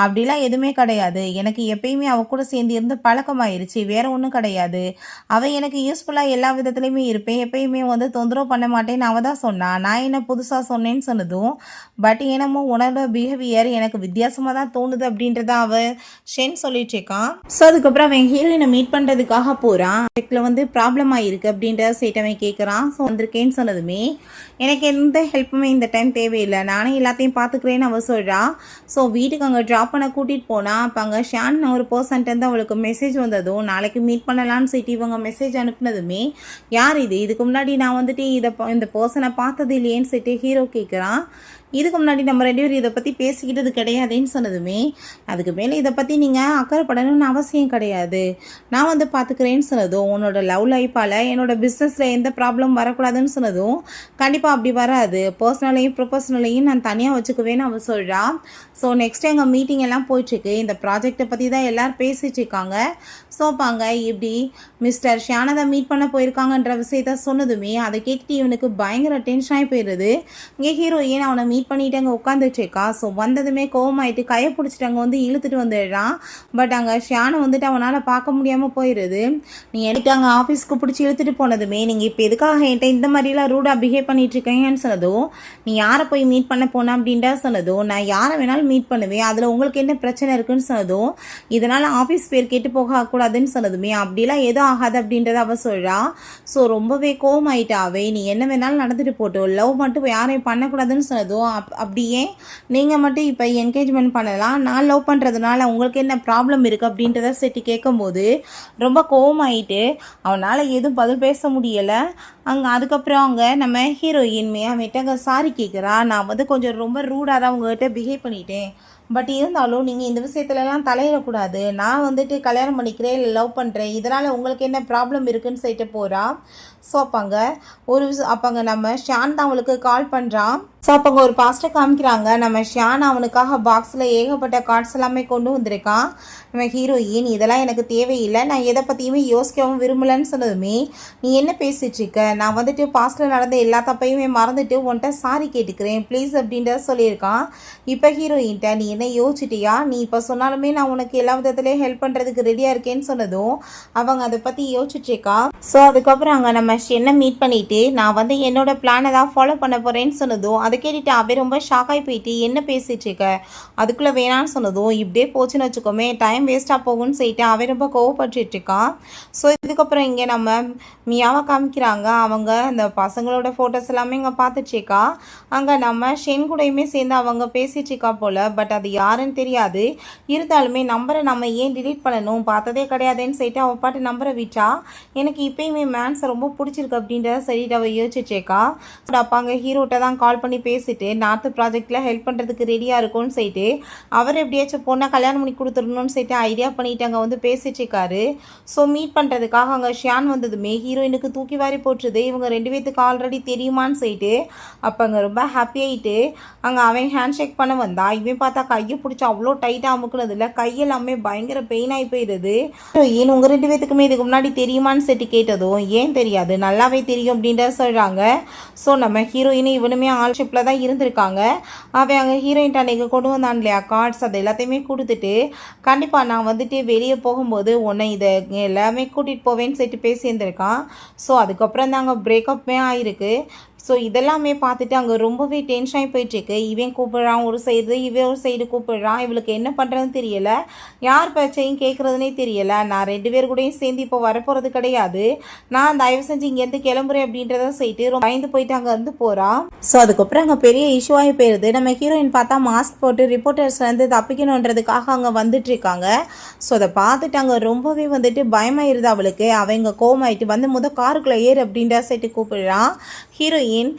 அப்படிலாம் எதுவுமே கிடையாது எனக்கு எப்பயுமே அவள் கூட சேர்ந்து இருந்து பழக்கமாயிருச்சு வேறு ஒன்றும் கிடையாது அவள் எனக்கு யூஸ்ஃபுல்லாக எல்லா விதத்துலையுமே இருப்பேன் எப்போ யாரையுமே வந்து தொந்தரவு பண்ண மாட்டேன்னு அவள் தான் சொன்னான். நான் என்ன புதுசாக சொன்னேன்னு சொன்னதும், பட் என்னமோ உன்னோட பிஹேவியர் எனக்கு வித்தியாசமாக தான் தோணுது அப்படின்றத அவள் ஷென் சொல்லிட்டு இருக்கான். ஸோ அதுக்கப்புறம் அவன் ஹீரோயினை மீட் பண்ணுறதுக்காக போகிறான். ப்ராஜெக்டில் வந்து ப்ராப்ளம் ஆகிருக்கு அப்படின்றத சைட் அவன் கேட்குறான். ஸோ வந்திருக்கேன்னு சொன்னதுமே எனக்கு எந்த ஹெல்ப்புமே இந்த டைம் தேவையில்லை, நானே எல்லாத்தையும் பார்த்துக்கிறேன்னு அவள் சொல்கிறான். ஸோ வீட்டுக்கு அங்கே ட்ராப் பண்ண கூட்டிகிட்டு போனால் அப்போ அங்கே ஷான் ஒரு பர்சன்ட்டு அவளுக்கு மெசேஜ் வந்ததும் நாளைக்கு மீட் பண்ணலான்னு சொல்லிட்டு இவங்க மெசேஜ் அனுப்புனதுமே யார் இதுக்கு முன்னாடி நான் வந்துட்டு இந்த பர்சனை பார்த்தது இல்லையேன்னு சொல்லிட்டு ஹீரோ கேட்குறான். இதுக்கு முன்னாடி நம்ம 2 பேரும் இதை பற்றி பேசிக்கிட்டது கிடையாதுன்னு சொன்னதுமே அதுக்கு மேலே இதை பற்றி நீங்கள் அக்கறைப்படணும்னு அவசியம் கிடையாது, நான் வந்து பார்த்துக்கிறேன்னு சொன்னதும் உன்னோட லவ் லைஃப்பால் என்னோட பிஸ்னஸில் எந்த ப்ராப்ளம் வரக்கூடாதுன்னு சொன்னதும் கண்டிப்பாக அப்படி வராது, பர்சனலையும் ப்ரொஃபஷனலையும் நான் தனியாக வச்சுக்குவேன்னு அவள் சொல்கிறான். ஸோ நெக்ஸ்ட் எங்கள் மீட்டிங் எல்லாம் போயிட்டுருக்கு, இந்த ப்ராஜெக்டை பற்றி தான் எல்லோரும் பேசிட்டு இருக்காங்க. ஸோ பாங்க இப்படி மிஸ்டர் ஷியானதை மீட் பண்ண போயிருக்காங்கன்ற விஷயத்த சொன்னதுமே அதை கேட்டுட்டு இவனுக்கு பயங்கர டென்ஷன் ஆகி போயிடுது. இங்கே ஹீரோயின் அவனை மீட் பண்ணிட்டு அங்கே உட்காந்துட்டுருக்கா. ஸோ வந்ததுமே கோவமாயிட்டு கையை பிடிச்சிட்டு அங்கே வந்து இழுத்துட்டு வந்துடுறான். பட் அங்கே ஷியானை வந்துட்டு அவனால் பார்க்க முடியாமல் போயிடுது. நீ எடுத்து அங்கே ஆஃபீஸ்க்கு பிடிச்சி இழுத்துட்டு போனதுமே நீங்கள் இப்போ எதுக்காக என்கிட்ட இந்த மாதிரிலாம் ரூடாக பிஹேவ் பண்ணிட்டு இருக்கீங்கன்னு சொன்னதும், நீ யாரை போய் மீட் பண்ண போன அப்படின்டா சொன்னதும், நான் யாரை வேணாலும் மீட் பண்ணுவேன், அதில் உங்களுக்கு என்ன பிரச்சனை இருக்குன்னு சொன்னதும், இதனால் ஆஃபீஸ் பேர் கேட்டு போகக்கூடாதுன்னு சொன்னதுமே அப்படிலாம் எதுவும் ஆகாது அப்படின்றத அவள் சொல்கிறா. ஸோ ரொம்பவே கோவமாயிட்டாவே, நீ என்ன வேணாலும் நடந்துட்டு போட்டோம், லவ் மட்டும் யாரையும் பண்ணக்கூடாதுன்னு சொன்னதும், அப்படியே நீங்கள் மட்டும் இப்போ என்கேஜ்மெண்ட் பண்ணலாம், நான் லவ் பண்ணுறதுனால உங்களுக்கு என்ன ப்ராப்ளம் இருக்குது அப்படின்றத செட்டு கேட்கும்போது ரொம்ப கோவமாயிட்டு அவனால் எதுவும் பதில் பேச முடியலை. அதுக்கப்புறம் அங்கே நம்ம ஹீரோயின் அவன்கிட்ட அங்கே சாரி கேட்குறா. நான் வந்து கொஞ்சம் ரொம்ப ரூடாக தான் உங்கள்கிட்ட பிஹேவ் பண்ணிட்டேன், பட் இருந்தாலும் நீங்கள் இந்த விஷயத்துலலாம் தலையிடக்கூடாது, நான் வந்துட்டு கல்யாணம் பண்ணிக்கிறேன், இல்லை லவ் பண்ணுறேன், இதனால் உங்களுக்கு என்ன ப்ராப்ளம் இருக்குன்னு சொல்லிட்டு போகிறா. ஸோ அப்போங்க நம்ம ஷான் தான் அவளுக்கு கால் பண்ணுறான். ஸோ அப்போங்க ஒரு பாஸ்டர் காமிக்கிறாங்க. நம்ம ஷியான் அவனுக்காக பாக்ஸில் ஏகப்பட்ட கார்ட்ஸ் எல்லாமே கொண்டு வந்திருக்கான். நம்ம ஹீரோயின் இதெல்லாம் எனக்கு தேவையில்லை, நான் எதை பற்றியுமே யோசிக்கவும் விரும்பலன்னு சொன்னதுமே, நீ என்ன பேசிகிட்ருக்க, நான் வந்துட்டு பாஸ்டில் நடந்த எல்லா தப்பையுமே மறந்துட்டு உன்கிட்ட சாரி கேட்டுக்கிறேன் ப்ளீஸ் அப்படின்றத சொல்லியிருக்கான். இப்போ ஹீரோயின்ட்ட நீ என்ன யோசிச்சிட்டியா, நீ இப்போ சொன்னாலுமே நான் உனக்கு எல்லா விதத்துலேயும் ஹெல்ப் பண்ணுறதுக்கு ரெடியாக இருக்கேன்னு சொன்னதும் அவங்க அதை பற்றி யோசிச்சுட்ருக்கா. ஸோ அதுக்கப்புறம் அங்கே நம்ம ஷென்னை மீட் பண்ணிவிட்டு நான் வந்து என்னோட பிளானை தான் ஃபாலோ பண்ண போகிறேன்னு சொன்னதும் அதை கேட்டுட்டு அவன் ரொம்ப ஷாக்காகி போயிட்டு என்ன பேசிகிட்டு இருக்க, அதுக்குள்ளே வேணான்னு சொன்னதும் இப்படியே போச்சுன்னு வச்சுக்கோமே டைம் வேஸ்ட்டாக போகும்னு சொல்லிட்டு அவன் ரொம்ப கோவப்பட்டுட்டு இருக்கான். ஸோ இதுக்கப்புறம் இங்கே நம்ம மியாவை காமிக்கிறாங்க. அவங்க அந்த பசங்களோட ஃபோட்டோஸ் எல்லாமே இங்கே பார்த்துட்ருக்கா. அங்கே நம்ம ஷென் கூடயுமே சேர்ந்து அவங்க பேசிகிட்ருக்கா போல், பட் அது யாருன்னு தெரியாது. இருந்தாலுமே நம்பரை நம்ம ஏன் டிலீட் பண்ணணும், பார்த்ததே கிடையாதுன்னு சொல்லிட்டு அவள் பாட்டு நம்பரை விட்டா. எனக்கு இப்போயுமே மேன்ஸை ரொம்ப பிடிச்சிருக்கு அப்படின்றத சொல்லிட்டு அவள் யோசிச்சுட்ருக்கா. அப்போ அங்கே ஹீரோட்ட தான் கால் பண்ணி பேசிட்டு நார்த்து ப்ராஜெக்டில் ஹெல்ப் பண்ணுறதுக்கு ரெடியாக இருக்கும்னு சொல்லிட்டு அவர் எப்படியாச்சும் பொண்ணை கல்யாணம் பண்ணி கொடுத்துடணும்னு சொல்லிட்டு ஐடியா பண்ணிவிட்டு அங்கே வந்து பேசிட்டுருக்காரு. ஸோ மீட் பண்ணுறதுக்காக அங்கே ஷியான் வந்ததுமே ஹீரோயினுக்கு தூக்கி வாரி போட்டுருது. இவங்க 2 பேத்துக்கு ஆல்ரெடி தெரியுமான்னு சொல்லிட்டு அப்போ அங்கே ரொம்ப ஹாப்பியாகிட்டு அங்கே அவன் ஹேண்ட் ஷேக் பண்ண வந்தா. இவன் பார்த்தா கையை பிடிச்சி அவ்வளோ டைட்டாக அமுக்குனதில்ல, கையெல்லாமே பயங்கர பெயின் ஆகி போயிடுது. ஏன் உங்கள் 2 பேத்துக்குமே இதுக்கு முன்னாடி தெரியுமான்னு சொல்லிட்டு கேட்டதும் ஏன் தெரியாது, நல்லாவே தெரியும் அப்படின்றத சொல்கிறாங்க. ஸோ நம்ம ஹீரோயினும் இவனுமே ஆல்ஷிப்பில் தான் இருந்திருக்காங்க. அவன் அங்கே ஹீரோயின் அன்னைக்கு கொண்டு வந்தான் இல்லையா கார்ட்ஸ், அது எல்லாத்தையுமே கொடுத்துட்டு கண்டிப்பாக நான் வந்துட்டு வெளியே போகும்போது உன்னை இதை எல்லாமே கூட்டிகிட்டு போவேன்னு சொல்லிட்டு பேசியிருந்திருக்கான். ஸோ அதுக்கப்புறம் தான் அங்கே பிரேக்கப்புமே ஆகிருக்கு. ஸோ இதெல்லாமே பார்த்துட்டு அங்கே ரொம்பவே டென்ஷன் ஆகி போயிட்டுருக்கு. இவன் கூப்பிட்றான் ஒரு சைடு, இவன் ஒரு சைடு கூப்பிட்றான். இவளுக்கு என்ன பண்ணுறதுன்னு தெரியலை, யார் பேச்சையும் கேட்குறதுனே தெரியலை. நான் 2 பேர் கூடயும் சேர்ந்து இப்போ வரப்போகிறது கிடையாது, நான் தயவு செஞ்சு இங்கேருந்து கிளம்புறேன் அப்படின்றத சொல்லிட்டு ரொம்ப பயந்து போயிட்டு அங்கே வந்து போகிறான். ஸோ அதுக்கப்புறம் அங்கே பெரிய இஷ்யூ ஆகி போயிடுது. நம்ம ஹீரோயின் பார்த்தா மாஸ்க் போட்டு ரிப்போர்ட்டர்ஸ்லேருந்து தப்பிக்கணுன்றதுக்காக அங்கே வந்துட்டுருக்காங்க. ஸோ அதை பார்த்துட்டு அங்கே ரொம்பவே வந்துட்டு பயமாயிருது அவளுக்கு. அவங்க கோவமாயிட்டு வந்து காருக்குள்ளே ஏறு அப்படின்ற சொல்லிட்டு கூப்பிடுறான். ஹீரோயின்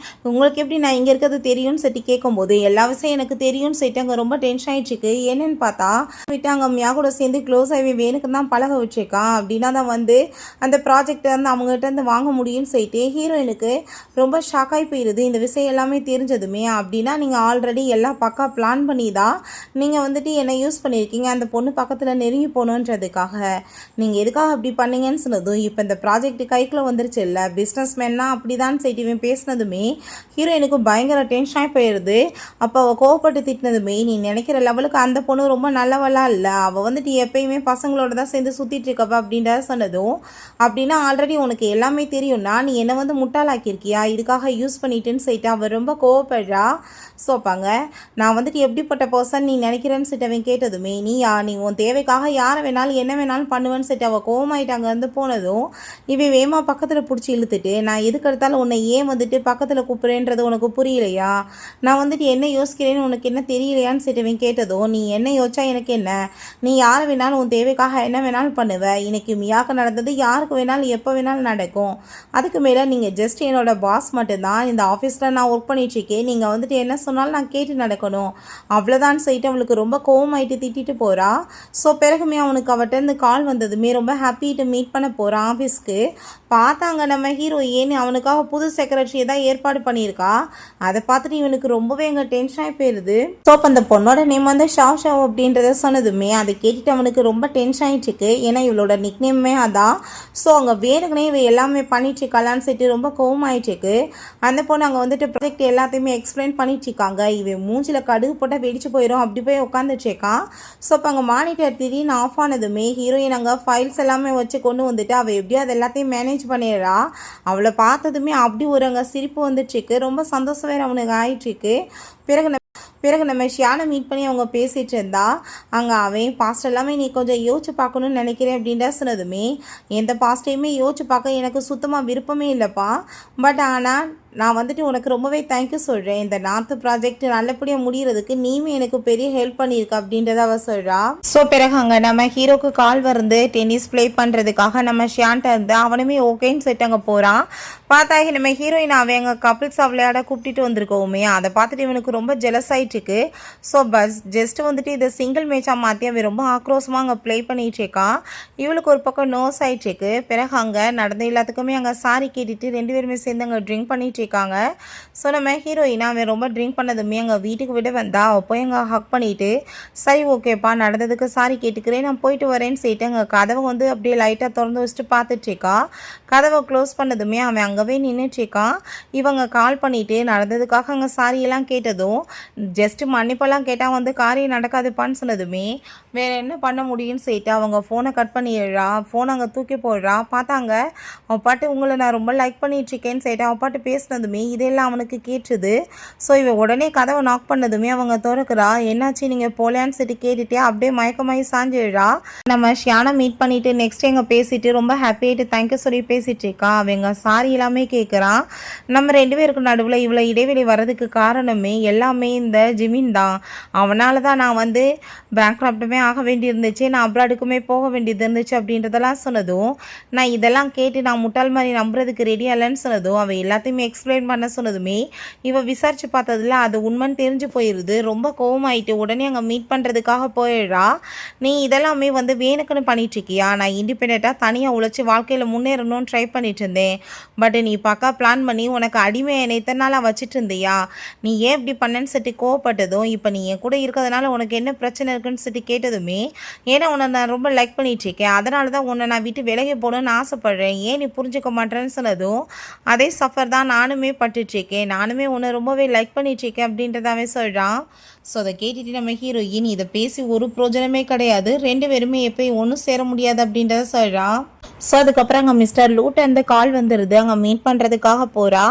உங்களுக்கு எப்படி நான் இங்கே இருக்கிறது தெரியும்னு சொல்லிட்டு கேட்கும்போது எல்லா விஷயம் எனக்கு தெரியும்னு சொல்லிட்டு அங்கே ரொம்ப டென்ஷன் ஆகிடுச்சிருக்கு. என்னன்னு பார்த்தா விட்டு அங்கே மியா கூட சேர்ந்து க்ளோஸ் ஆகி வேணுக்கு தான் பழக வச்சுருக்கான். அப்படின்னா தான் வந்து அந்த ப்ராஜெக்டை வந்து அவங்ககிட்ட இருந்து வாங்க முடியும்னு சொல்லிட்டு ஹீரோயினுக்கு ரொம்ப ஷாக்காகி போயிடுது. இந்த விஷயம் எல்லாமே தெரிஞ்சதுமே அப்படின்னா நீங்கள் ஆல்ரெடி எல்லாம் பக்கா பிளான் பண்ணி தான் நீங்கள் வந்துட்டு என்னை யூஸ் பண்ணியிருக்கீங்க, அந்த பொண்ணு பக்கத்தில் நெருங்கி போகணுன்றதுக்காக. நீங்கள் எதுக்காக அப்படி பண்ணீங்கன்னு சொன்னதும் இப்போ இந்த ப்ராஜெக்ட் கைக்குள்ளே வந்துருச்சு இல்லை, பிஸ்னஸ் மேன்னா அப்படி தான் சொல்லிட்டு இவன் பேசினது சொன்னதுமே ஹீரோயினுக்கு பயங்கர டென்ஷனாகி போயிடுது. அப்போ அவள் கோவப்பட்டு திட்டினதுமே, நீ நினைக்கிற லெவலுக்கு அந்த பொண்ணு ரொம்ப நல்லவளா இல்லை, அவள் வந்துட்டு எப்பயுமே பசங்களோட தான் சேர்ந்து சுற்றிட்டு இருக்கப்பா அப்படின்றத சொன்னதும், அப்படின்னா ஆல்ரெடி உனக்கு எல்லாமே தெரியும்னா நீ என்னை வந்து முட்டாளாக்கியிருக்கியா, இதுக்காக யூஸ் பண்ணிட்டுன்னு சொல்லிட்டு அவள் ரொம்ப கோவப்படுறா. சோப்பாங்க நான் வந்துட்டு எப்படிப்பட்ட பர்சன் நீ நினைக்கிறேன்னு சொல்லிட்டு அவன் கேட்டதுமே, நீ உன் தேவைக்காக யாரை வேணாலும் என்ன வேணாலும் பண்ணுவேன்னு சொல்லிட்டு அவள் கோவமாயிட்டாங்க வந்து போனதும், இவன் வேமா பக்கத்தில் பிடிச்சி இழுத்துட்டு, நான் எதுக்கு எடுத்தாலும் உன்னை ஏன் வந்துட்டு பக்கத்தில் கூப்பிட்றேன்றது உனக்கு புரியலையா, நான் வந்துட்டு என்ன யோசிக்கிறேன்னு உனக்கு என்ன தெரியலையான்னு சொல்லிட்டு அவன் கேட்டதும், நீ என்ன யோசிச்சா எனக்கு என்ன, நீ யாரை வேணாலும் உன் தேவைக்காக என்ன வேணாலும் பண்ணுவ, இன்னைக்கு மியாக்கு நடந்தது யாருக்கு வேணாலும் எப்போ வேணாலும் நடக்கும், அதுக்கு மேலே நீங்கள் ஜஸ்ட் என்னோட பாஸ் மட்டும்தான், இந்த ஆஃபீஸில் நான் ஒர்க் பண்ணிட்டுருக்கேன், நீங்கள் வந்துட்டு என்ன சொன்னாலும் நான் கேட்டு நடக்கணும், அவ்வளோதான் சொல்லிட்டு அவளுக்கு ரொம்ப கோவமாயிட்டு திட்டிட்டு போகிறா. ஸோ பிறகுமே அவனுக்கு அவட்டேருந்து கால் வந்ததுமே ரொம்ப ஹாப்பிட்டு மீட் பண்ண போகிறான் ஆஃபீஸ்க்கு. பார்த்தாங்க நம்ம ஹீரோயின் அவனுக்காக புது செக்ரட்டரியை தான் ஏற்பாடு பண்ணியிருக்கா. அதை பார்த்துட்டு இவனுக்கு ரொம்பவே எங்கள் டென்ஷனாகி போயிடுது. ஸோ அப்போ அந்த பொண்ணோட நேம் வந்து ஷாவ் அப்படின்றத சொன்னதுமே அதை கேட்டுட்டு அவனுக்கு ரொம்ப டென்ஷன் ஆகிட்டுருக்கு. ஏன்னா இவளோட நிக் நேமே அதான். ஸோ அங்கே வேணுக்குனே இவ எல்லாமே பண்ணிட்டுருக்காளான்னு சொல்லிட்டு ரொம்ப கோவமாயிட்டுருக்கு. அந்த பொண்ணு அங்கே வந்துட்டு ப்ராஜெக்ட் எல்லாத்தையுமே எக்ஸ்பிளைன் பண்ணிட்டுருக்காங்க. இவன் மூஞ்சில் கடுகு போட்டால் வெடிச்சு போயிடும் அப்படி போய் உட்காந்துட்ருக்கான். ஸோ அப்போ அங்கே மானிட்டர் திடீர்னு ஆஃப் ஆனதுமே ஹீரோயின் அங்கே ஃபைல்ஸ் எல்லாமே வச்சு கொண்டு வந்துட்டு அவள் எப்படியோ அது எல்லாத்தையும் மேனேஜ் பண்ணிடுறா. அவளை பார்த்ததுமே அப்படி ஒரு அங்கே சிரிப்பு வந்துட்டுருக்கு. ரொம்ப சந்தோஷம் வேறு அவனுக்கு ஆயிட்டுருக்கு. பிறகு நம்ம ஷியானை மீட் பண்ணி அவங்க பேசிகிட்டு இருந்தா. அங்கே அவன் பாஸ்ட் எல்லாமே நீ கொஞ்சம் யோசிச்சு பார்க்கணுன்னு நினைக்கிறேன் அப்படின்ற சொன்னதுமே, எந்த பாஸ்ட்டையுமே யோசிச்சு பார்க்க எனக்கு சுத்தமாக விருப்பமே இல்லைப்பா, பட் ஆனால் நான் வந்துட்டு உனக்கு ரொம்பவே தேங்க்யூ சொல்கிறேன், இந்த நார்த் ப்ராஜெக்ட் நல்லபடியாக முடிகிறதுக்கு நீமே எனக்கு பெரிய ஹெல்ப் பண்ணியிருக்க அப்படின்றத அவள் சொல்கிறா. ஸோ பிறகு அங்கே நம்ம ஹீரோக்கு கால் வந்து டென்னிஸ் ப்ளே பண்ணுறதுக்காக நம்ம ஷியான்ட்ட இருந்து அவனுமே ஓகேன்னு சொல்லிட்டு அங்கே போகிறான். பார்த்தா நம்ம ஹீரோயின் அவன் எங்கள் கப்பிள்ஸாக விளையாட கூப்பிட்டு வந்திருக்கோமே, அதை பார்த்துட்டு இவனுக்கு ரொம்ப ஜெலஸ் ஆகிட்டுருக்கு. ஸோ ஜஸ்ட் வந்துட்டு இதை சிங்கிள் மேட்சாக மாற்றி அவன் ரொம்ப ஆக்ரோஷமாக அங்கே ப்ளே பண்ணிகிட்ருக்கான். இவளுக்கு ஒரு பக்கம் நோஸ் ஆகிட்டுருக்கு. பிறகு அங்கே நடந்த எல்லாத்துக்குமே அங்கே சாரி கேட்டுட்டு 2 பேருமே சேர்ந்து அங்கே ட்ரிங்க் பண்ணிட்டு இருக்காங்க. ஸோ நம்ம ஹீரோயினா அவன் ரொம்ப ட்ரிங்க் பண்ணதுமே அங்கே வீட்டுக்கு விட வந்தா. அவள் போய் அங்கே ஹக் பண்ணிவிட்டு, சரி ஓகேப்பா நடந்ததுக்கு சாரி கேட்டுக்கிறேன், நான் போயிட்டு வரேன்னு சொல்லிட்டு அங்கே கதவை வந்து அப்படியே லைட்டாக திறந்து வச்சுட்டு பார்த்துட்ருக்கா. கதவை க்ளோஸ் பண்ணதுமே அவன் அங்கவே நின்றுட்டுருக்கான். இவங்க கால் பண்ணிவிட்டு நடந்ததுக்காக அங்கே சாரியெல்லாம் கேட்டதும், ஜஸ்ட்டு மன்னிப்பெல்லாம் கேட்டால் வந்து காரியம் நடக்காதுப்பான்னு சொன்னதுமே வேறு என்ன பண்ண முடியும்னு சொல்லிட்டு அவங்க ஃபோனை கட் பண்ணிடுறா. ஃபோனை அங்கே தூக்கி போடுறா. பார்த்தாங்க அவன் பாட்டு உங்களை நான் ரொம்ப லைக் பண்ணிகிட்ருக்கேன்னு சொல்லிட்டு அவன் பாட்டு பேசினதுமே இதெல்லாம் அவனுக்கு கேட்டுது. ஸோ இவன் உடனே கதவை நாக் பண்ணதுமே அவங்க திறக்கிறா. என்னாச்சு நீங்கள் போகலான்னு சொல்லிட்டு கேட்டுகிட்டே அப்படியே மயக்கமாகி சாஞ்சிடுறா. நம்ம ஷியானை மீட் பண்ணிவிட்டு நெக்ஸ்ட் எங்கே பேசிட்டு ரொம்ப ஹாப்பியாகிட்டு தேங்க்யூ சொல்லி பேசிகிட்டு இருக்கா. அவங்க சாரி எல்லாமே கேட்குறான். நம்ம 2 பேருக்கு நடுவில் இவ்வளோ இடைவெளி வர்றதுக்கு காரணமே எல்லாமே இந்த ஜிமின் தான். அவனால தான் நான் வந்து பேங்க்ராப்டுமே ஆக வேண்டியிருந்துச்சு, நான் அப்ராடுக்குமே போக வேண்டியது இருந்துச்சு அப்படின்றதெல்லாம் சொன்னதும், நான் இதெல்லாம் கேட்டு நான் முட்டாள் மாதிரி நம்புறதுக்கு ரெடியாக இல்லைன்னு சொன்னதும், அவள் எல்லாத்தையுமே எக்ஸ்பிளைன் பண்ண சொன்னதுமே இவள் விசாரித்து பார்த்ததில் அது உண்மைன்னு தெரிஞ்சு போயிடுது. ரொம்ப கோவமாயிட்டு உடனே அங்கே மீட் பண்ணுறதுக்காக போயிடுறா. நீ இதெல்லாமே வந்து வேணுக்குன்னு பண்ணிட்டுருக்கியா, நான் இண்டிபெண்ட்டாக தனியாக உழைச்சி வாழ்க்கையில் முன்னேறணும்னு ட்ரை பண்ணிட்டு இருந்தேன், பட் நீ பக்கா பிளான் பண்ணி உனக்கு அடிமை என்னை இத்தனை நாளாக வச்சுட்டு இருந்தியா, நீ ஏன் இப்படி பண்ணேன்னு சொல்லிட்டு கோவப்பட்டதும், இப்போ நீ என் கூட இருக்கிறதுனால உனக்கு என்ன பிரச்சனை இருக்குன்னு சொல்லிட்டு கேட்டதுமே, ஏன்னா உன்னை நான் ரொம்ப லைக் பண்ணிகிட்ருக்கேன், அதனால தான் உன்னை நான் விட்டு விலகி போகணுன்னு ஆசைப்பட்றேன், ஏன் நீ புரிஞ்சுக்க மாட்டேன்னு சொன்னதும், அதே சஃபர் தான் நானுமே பட்டுட்ருக்கேன், நானுமே உன்னை ரொம்பவே லைக் பண்ணிகிட்ருக்கேன் அப்படின்றதாவே சொல்கிறான். ஸோ அதை கேட்டுட்டு நம்ம ஹீரோயின் இதை பேசி ஒரு பிரோஜனமே கிடையாது, 2 பேருமே எப்போயும் ஒன்றும் சேர முடியாது அப்படின்றத சொல்கிறான். ஸோ அதுக்கப்புறம் அங்கே மிஸ்டர் லூட்டேருந்து கால் வந்துடுது. அங்கே மீட் பண்ணுறதுக்காக போகிறா.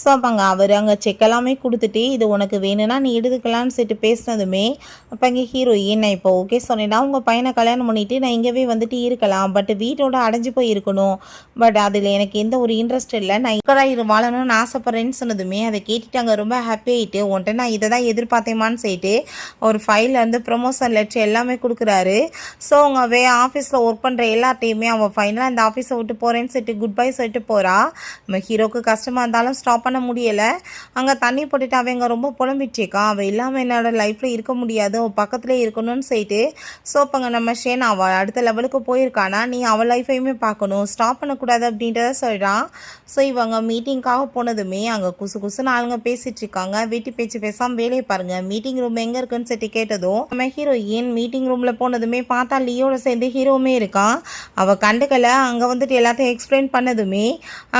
ஸோ அப்போ அவர் அங்கே செக் எல்லாமே கொடுத்துட்டு இது உனக்கு வேணும்னா நீ எடுத்துக்கலான்னு சொல்லிட்டு பேசினதுமே அப்போ அங்கே ஹீரோயின் நான் இப்போ ஓகே சொன்னேன்னா உங்கள் பையனை கல்யாணம் பண்ணிவிட்டு நான் இங்கேவே வந்துட்டு இருக்கலாம், பட் வீட்டோட அடைஞ்சு போய் இருக்கணும், பட் அதில் எனக்கு எந்த ஒரு இன்ட்ரெஸ்ட் இல்லை, நான் இக்கடாக வாழணும்னு ஆசைப்பட்றேன்னு சொன்னதுமே அதை கேட்டுட்டு அங்கே ரொம்ப ஹாப்பி ஆகிட்டு உன்ட்ட நான் இதை தான் எதிர்பார்த்தேமான்னு சொல்லிட்டு ஒரு ஃபைல்லேருந்து ப்ரொமோஷன் லெட்டர் எல்லாமே கொடுக்குறாரு. ஸோ அவங்க ஆஃபீஸில் ஒர்க் பண்ணுற எல்லாத்தையுமே அவன் ஃபைனலாக இந்த ஆஃபீஸை விட்டு போகிறேன்னு சொல்லிட்டு குட் பை சொல்லிட்டு போகிறா. நம்ம ஹீரோக்கு கஷ்டமாக இருந்தாலும் ஸ்டாப் பண்ண முடியலை. அங்கே தண்ணி போட்டுட்டு அவங்க ரொம்ப புலம்பிட்டுருக்கா. அவள் இல்லாமல் என்னோட லைஃப்பில் இருக்க முடியாது, அவள் பக்கத்துலேயே இருக்கணும்னு சொல்லிட்டு. ஸோ அப்போங்க நம்ம ஷேன் அவள் அடுத்த லெவலுக்கு போயிருக்கானா, நீ அவள் லைஃப்பையுமே பார்க்கணும், ஸ்டாப் பண்ணக்கூடாது அப்படின்றத சொல்கிறான். ஸோ இவங்க மீட்டிங்காக போன போனதுமே அங்கே குசு குசுன்னு ஆளுங்க பேசிட்டு இருக்காங்க. வீட்டு பேச்சு பேசாமல் வேலையை பாருங்க, மீட்டிங் ரூம் எங்கே இருக்குன்னு சொல்லி கேட்டதும் நம்ம ஹீரோயின் மீட்டிங் ரூமில் போனதுமே பார்த்தா லியோட சேர்ந்து ஹீரோவுமே இருக்கான். அவள் கண்டுக்கல. அங்கே வந்துட்டு எல்லாத்தையும் எக்ஸ்பிளைன் பண்ணதுமே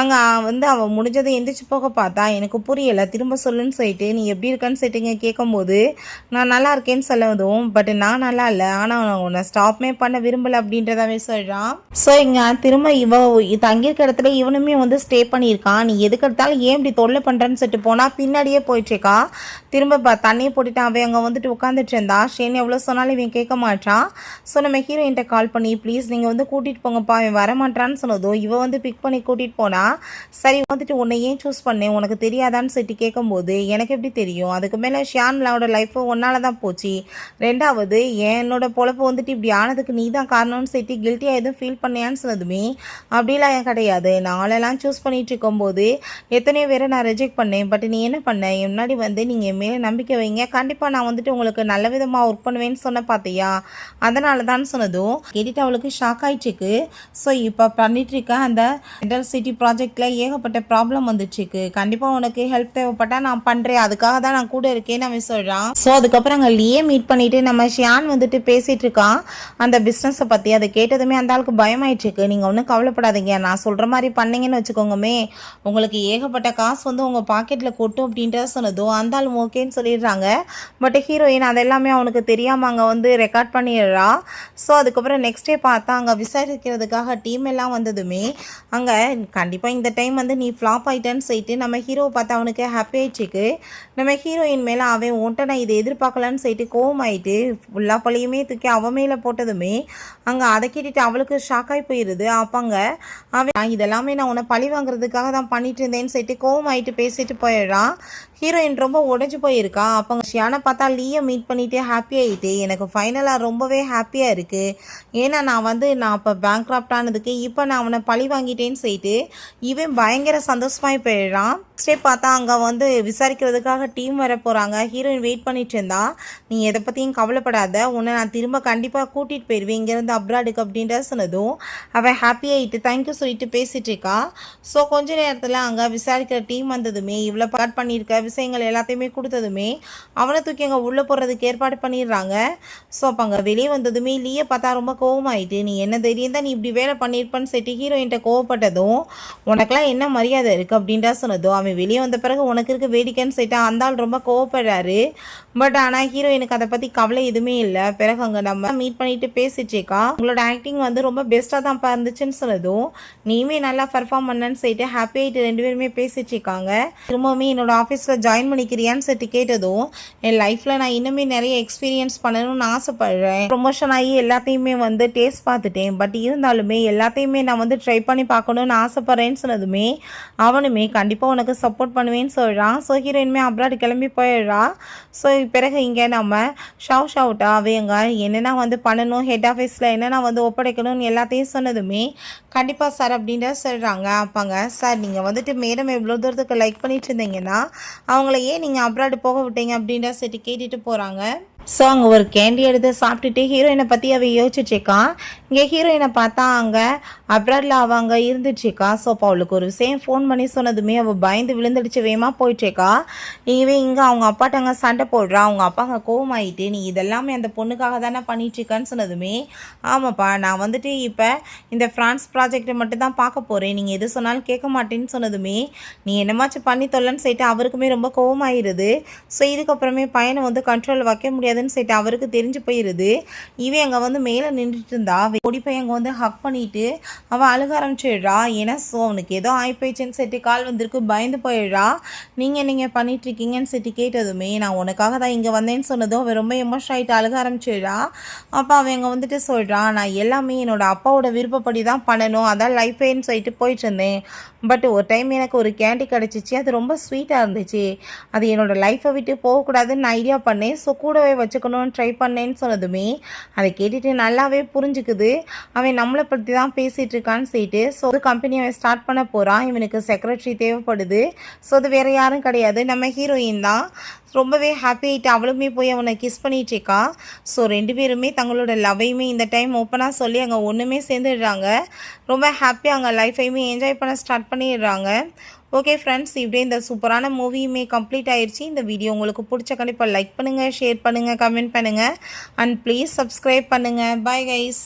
அங்கே அவள் முடிஞ்சதை எந்திரிச்சு போக பார்த்தா எனக்கு புரியலை, திரும்ப சொல்லுன்னு சொல்லிட்டு நீ எப்படி இருக்கன்னு சொல்லிட்டுங்க கேட்கும்போது நான் நல்லா இருக்கேன்னு சொல்லதும் பட் நான் நல்லா இல்லை, ஆனால் உன்னை ஸ்டாப்மே பண்ண விரும்பலை அப்படின்றதாவே சொல்கிறான். ஸோ இங்கே திரும்ப தங்கியிருக்க இடத்துல இவனுமே வந்து ஸ்டே பண்ணியிருக்கான். நீ எதுக்கு எடுத்தாலும் ஏன் இப்படி தொல்லை பண்ணுறேன்னு சொல்லிட்டு போனால் பின்னாடியே போயிட்டுருக்கா. திரும்ப தண்ணியை போட்டுட்டு அவன் அங்கே வந்துட்டு உட்காந்துட்டு இருந்தா. ஷேன் எவ்வளோ சொன்னாலும் இவன் கேட்க மாட்டான். ஸோ நம்ம ஹீரோயின்ட்ட கால் பண்ணி ப்ளீஸ் நீங்கள் வந்து கூட்டிகிட்டு போங்கப்பா, அவன் வரமாட்டான்னு சொன்னதும் இவன் வந்து பிக் பண்ணி கூட்டிகிட்டு போனா. சரி வந்துட்டு உன்னை ஏன் சூஸ் பண்ணேன், உனக்கு தெரியாதான்னு சொல்லிட்டு கேட்கும்போது எனக்கு எப்படி தெரியும், அதுக்கு மேலே ஷியான்லாவோட லைஃபு ஒன்னால தான் போச்சு, ரெண்டாவது என்னோட பொழப்பு வந்துட்டு இப்படி ஆனதுக்கு நீ தான் காரணம்னு சொல்லிட்டு கில்ட்டியாக எதுவும் ஃபீல் பண்ணியான்னு சொன்னதுமே அப்படிலாம் ஏன் கிடையாது, நாளெல்லாம் சூஸ் பண்ணிட்டு இருக்கும்போது எத்தனையோ பேரை நான் ரிஜெக்ட் பண்ணேன், பட் நீ என்ன பண்ண என் முன்னாடி வந்து நீங்கள் என் மேலே நம்பிக்கை வைங்க, கண்டிப்பாக நான் வந்துட்டு உங்களுக்கு நல்ல விதமாக ஒர்க் பண்ணுவேன்னு சொன்ன பார்த்தியா, அதனால தான் சொன்னதும் கேட்டுட்டு அவளுக்கு ஷாக் ஆயிடுச்சுக்கு. ஸோ இப்போ பண்ணிட்டு இருக்க அந்த சென்ட்ரல் சிட்டி ப்ராஜெக்டில் ஏகப்பட்ட ப்ராப்ளம் வந்துச்சுக்கு, கண்டிப்பாக உனக்கு ஹெல்ப் தேவைப்பட்டா நான் பண்ணுறேன், அதுக்காக தான் நான் கூட இருக்கேன்னு அவன் சொல்கிறான். ஸோ அதுக்கப்புறம் அங்கே லியே மீட் பண்ணிட்டு நம்ம ஷியான் வந்துட்டு பேசிகிட்டு இருக்கான் அந்த பிஸ்னஸை பற்றி. அதை கேட்டதுமே அந்த ஆளுக்கு பயமாயிடுச்சுக்கு. நீங்கள் ஒன்றும் கவலைப்படாதீங்க, நான் சொல்கிற மாதிரி பண்ணீங்கன்னு வச்சுக்கோங்கமே உங்களுக்கு ஏகப்பட்ட காசு வந்து உங்கள் பாக்கெட்டில் கொட்டும் அப்படின்றத சொன்னதும் அந்த ஆள் ஓகேன்னு சொல்லிடுறாங்க. பட் ஹீரோயின் அதெல்லாமே அவனுக்கு தெரியாமல் அங்கே வந்து ரெக்கார்ட் பண்ணிடுறா. ஸோ அதுக்கப்புறம் நெக்ஸ்ட் டே பார்த்தா அங்கே விசாரிக்கிறதுக்காக டீம் எல்லாம் வந்ததுமே அங்கே கண்டிப்பாக இந்த டைம் வந்து நீ ஃப்ளாப் ஆகிட்டேன்னு சொல்லிட்டு நம்ம ஹீரோவை பார்த்து அவனுக்கு ஹாப்பி ஆயிடுச்சுக்கு. நம்ம ஹீரோயின் மேலே அவன் ஒன்ட்ட நான் இதை எதிர்பார்க்கலான்னு சொல்லிட்டு கோவம் ஆகிட்டு எல்லா பழியுமே தூக்கி அவன் மேலே போட்டதுமே அங்கே அதை கேட்டுட்டு அவளுக்கு ஷாக்காகி போயிடுது. அப்போங்க அவன் இதெல்லாமே நான் உன்னை பழி வாங்குறதுக்காக தான் பண்ணிட்டு இருந்தேன்னு சொல்லிட்டு கோவம் ஆகிட்டு பேசிட்டு போயிடுறான். ஹீரோயின் ரொம்ப உடஞ்சி போயிருக்கா. அப்போ ஷியானை பார்த்தா லீயை மீட் பண்ணிட்டு ஹாப்பி ஆகிட்டு எனக்கு ஃபைனலாக ரொம்பவே ஹாப்பியாக இருக்குது, ஏன்னா நான் இப்போ பேங்க்ராப்ட் ஆனதுக்கு இப்போ நான் அவனை பழி வாங்கிட்டேன்னு சொல்லிட்டு இவன் பயங்கர சந்தோஷமாகி போயிடுறான். நெக்ஸ்டே பார்த்தா அங்கே வந்து விசாரிக்கிறதுக்காக டீம் வர போகிறாங்க. ஹீரோயின் வெயிட் பண்ணிட்டு இருந்தா. நீ எதை பற்றியும் கவலைப்படாத, உன்னை நான் திரும்ப கண்டிப்பாக கூட்டிகிட்டு போயிடுவேன் இங்கேருந்து அப்ராடுக்கு அப்படின்ற சொன்னதும் அவன் ஹாப்பி ஆகிட்டு தேங்க்யூ சொல்லிட்டு பேசிகிட்டு இருக்கா. ஸோ கொஞ்ச நேரத்தில் அங்கே விசாரிக்கிற டீம் வந்ததுமே இவ்வளோ கட் பண்ணியிருக்க விஷயங்கள் எல்லாத்தையுமே கொடுத்ததுமே அவனை தூக்கி அங்கே உள்ளே போடுறதுக்கு ஏற்பாடு பண்ணிடுறாங்க. ஸோ அப்போ அங்கே வெளியே வந்ததுமே லீயை பார்த்தா ரொம்ப கோவமாயிட்டு நீ என்ன தைரியம் தான் நீ இப்படி வேலை பண்ணியிருப்பான்னு சொல்லிட்டு ஹீரோயின்ட்ட கோவப்பட்டதும் உனக்கெல்லாம் என்ன மரியாதை இருக்குது அப்படின்றா சொன்னதும் அவன் வெளியே வந்த பிறகு உனக்கு இருக்க வேடிக்கைன்னு சொல்லிட்டு அந்த ஆள் ரொம்ப கோவப்படுறாரு. பட் ஆனால் ஹீரோயினுக்கு அதை பற்றி கவலை எதுவுமே இல்லை. பிறகு அங்கே நம்ம மீட் பண்ணிட்டு பேசிட்டு இருக்கா. உங்களோட ஆக்டிங் வந்து ரொம்ப பெஸ்ட்டாக தான் இருந்துச்சுன்னு சொன்னதும் நீயுமே நல்லா பர்ஃபார்ம் பண்ணன்னு சொல்லிட்டு ஹாப்பி ஆகிட்டு ரெண்டு பேருமே பேசிட்டு இருக்காங்க. திரும்பவுமே என்னோட ஆஃபீஸில் ஜாயின் பண்ணிக்கிறியான்னு சொல்லிட்டு கேட்டதும் என் லைஃப்பில் நான் இன்னுமே நிறைய எக்ஸ்பீரியன்ஸ் பண்ணணும்னு ஆசைப்படுறேன், ப்ரொமோஷன் ஆகி எல்லாத்தையுமே வந்து டேஸ்ட் பார்த்துட்டேன், பட் இருந்தாலுமே எல்லாத்தையுமே நான் வந்து ட்ரை பண்ணி பார்க்கணுன்னு ஆசைப்பட்றேன்னு சொன்னதுமே அவனுமே கண்டிப்பாக உனக்கு சப்போர்ட் பண்ணுவேன்னு சொல்கிறான். ஸோ ஹீரோயினுமே அப்ராடு கிளம்பி போயிடுறா. ஸோ பிறகு இங்கே நம்ம ஷவுட்டா அவங்க என்னென்னா வந்து பண்ணணும், ஹெட் ஆஃபீஸில் என்னென்னா வந்து ஒப்படைக்கணும்னு எல்லாத்தையும் சொன்னதுமே கண்டிப்பாக சார் அப்படின்ற சொல்கிறாங்க. அப்பாங்க சார் நீங்கள் வந்துட்டு மேடம் எவ்வளோ தூரத்துக்கு லைக் பண்ணிட்டு இருந்தீங்கன்னா அவங்கள ஏன் நீங்கள் அப்ராடு போக விட்டீங்க அப்படின்ற சரி கேட்டுட்டு போகிறாங்க. ஸோ அங்கே ஒரு கேண்டி எடுத்து சாப்பிட்டுட்டு ஹீரோயினை பற்றி அவள் யோசிச்சுட்ருக்கான். இங்கே ஹீரோயினை பார்த்தா அங்கே அப்ராடில் அவள் அங்கே இருந்துச்சுக்கா. ஸோ அப்போ அவளுக்கு ஒரு விஷயம் ஃபோன் பண்ணி சொன்னதுமே அவள் பயந்து விழுந்துடுச்சு வேகமாக போயிட்டுருக்கா. இங்கே அவங்க அப்பாட்ட அங்கே சண்டை போடுறா. அவங்க அப்பா அங்கே கோவமாயிட்டு நீ இதெல்லாமே அந்த பொண்ணுக்காக தானே பண்ணிட்டுருக்கான்னு சொன்னதுமே ஆமாப்பா நான் வந்துட்டு இப்போ இந்த ஃப்ரான்ஸ் ப்ராஜெக்டை மட்டும் தான் பார்க்க போகிறேன், நீங்கள் எது சொன்னாலும் கேட்க மாட்டேன்னு சொன்னதுமே நீ என்னமாச்சும் பண்ணி தொல்லன்னு சொல்லிட்டு அவருக்குமே ரொம்ப கோவமாயிருது. ஸோ இதுக்கப்புறமே பையனை வந்து கண்ட்ரோல் வைக்க முடியாது சொல்லிட்டு அவருக்கு தெரிஞ்சு போயிருது. இவன் அங்கே வந்து மேலே நின்றுட்டு இருந்தா. ஓடி போய் அங்கே வந்து ஹக் பண்ணிட்டு அவள் அழுக ஆரம்பிச்சிடுறா. ஏன்னா ஸோ அவனுக்கு ஏதோ ஆயிப்போயிடுச்சுன்னு சொல்லிட்டு கால் வந்திருக்கு, பயந்து போயிடுறா. நீங்கள் பண்ணிட்டு இருக்கீங்கன்னு சொல்லிட்டு கேட்டதுமே நான் உனக்காக தான் இங்கே வந்தேன்னு சொன்னதும் அவன் ரொம்ப எமோஷன் ஆகிட்டு அழுக ஆரம்பிச்சிடுறா. அப்போ அவன் அங்கே வந்துட்டு சொல்கிறான் நான் எல்லாமே என்னோட அப்பாவோட விருப்பப்படி தான் பண்ணணும், அதான் லைஃபேன்னு சொல்லிட்டு போயிட்டு இருந்தேன். பட் ஒரு டைம் எனக்கு ஒரு கேண்டி கிடச்சிச்சு, அது ரொம்ப ஸ்வீட்டாக இருந்துச்சு, அது என்னோடய லைஃப்பை விட்டு போகக்கூடாதுன்னு நான் ஐடியா பண்ணேன், ஸோ கூடவே வச்சுக்கணும்னு ட்ரை பண்ணேன்னு சொன்னதுமே அதை கேட்டுட்டு நல்லாவே புரிஞ்சுக்குது அவன் நம்மளை பற்றி தான் பேசிகிட்டு இருக்கான்னு சொல்லிட்டு. ஸோ ஒரு கம்பெனி அவன் ஸ்டார்ட் பண்ண போகிறான். இவனுக்கு செக்ரட்டரி தேவைப்படுது. ஸோ அது வேறு யாரும் கிடையாது, நம்ம ஹீரோயின் தான். ரொம்பவே ஹாப்பி ஆகிட்டு அவளுமே போய் அவனை கிஸ் பண்ணிகிட்ருக்கா. ஸோ ரெண்டு பேருமே தங்களோட லவ்வையுமே இந்த டைம் ஓப்பனாக சொல்லி அங்கே ஒன்றுமே சேர்ந்துடுறாங்க. ரொம்ப ஹாப்பியாக அங்கே லைஃபையுமே என்ஜாய் பண்ண ஸ்டார்ட் பண்ணிடுறாங்க. ஓகே ஃப்ரெண்ட்ஸ், இப்படியே இந்த சூப்பரான மூவியுமே கம்ப்ளீட் ஆயிடுச்சு. இந்த வீடியோ உங்களுக்கு பிடிச்ச கண்டிப்பாக லைக் பண்ணுங்கள், ஷேர் பண்ணுங்கள், கமெண்ட் பண்ணுங்கள் அண்ட் ப்ளீஸ் சப்ஸ்கிரைப் பண்ணுங்கள். Bye guys.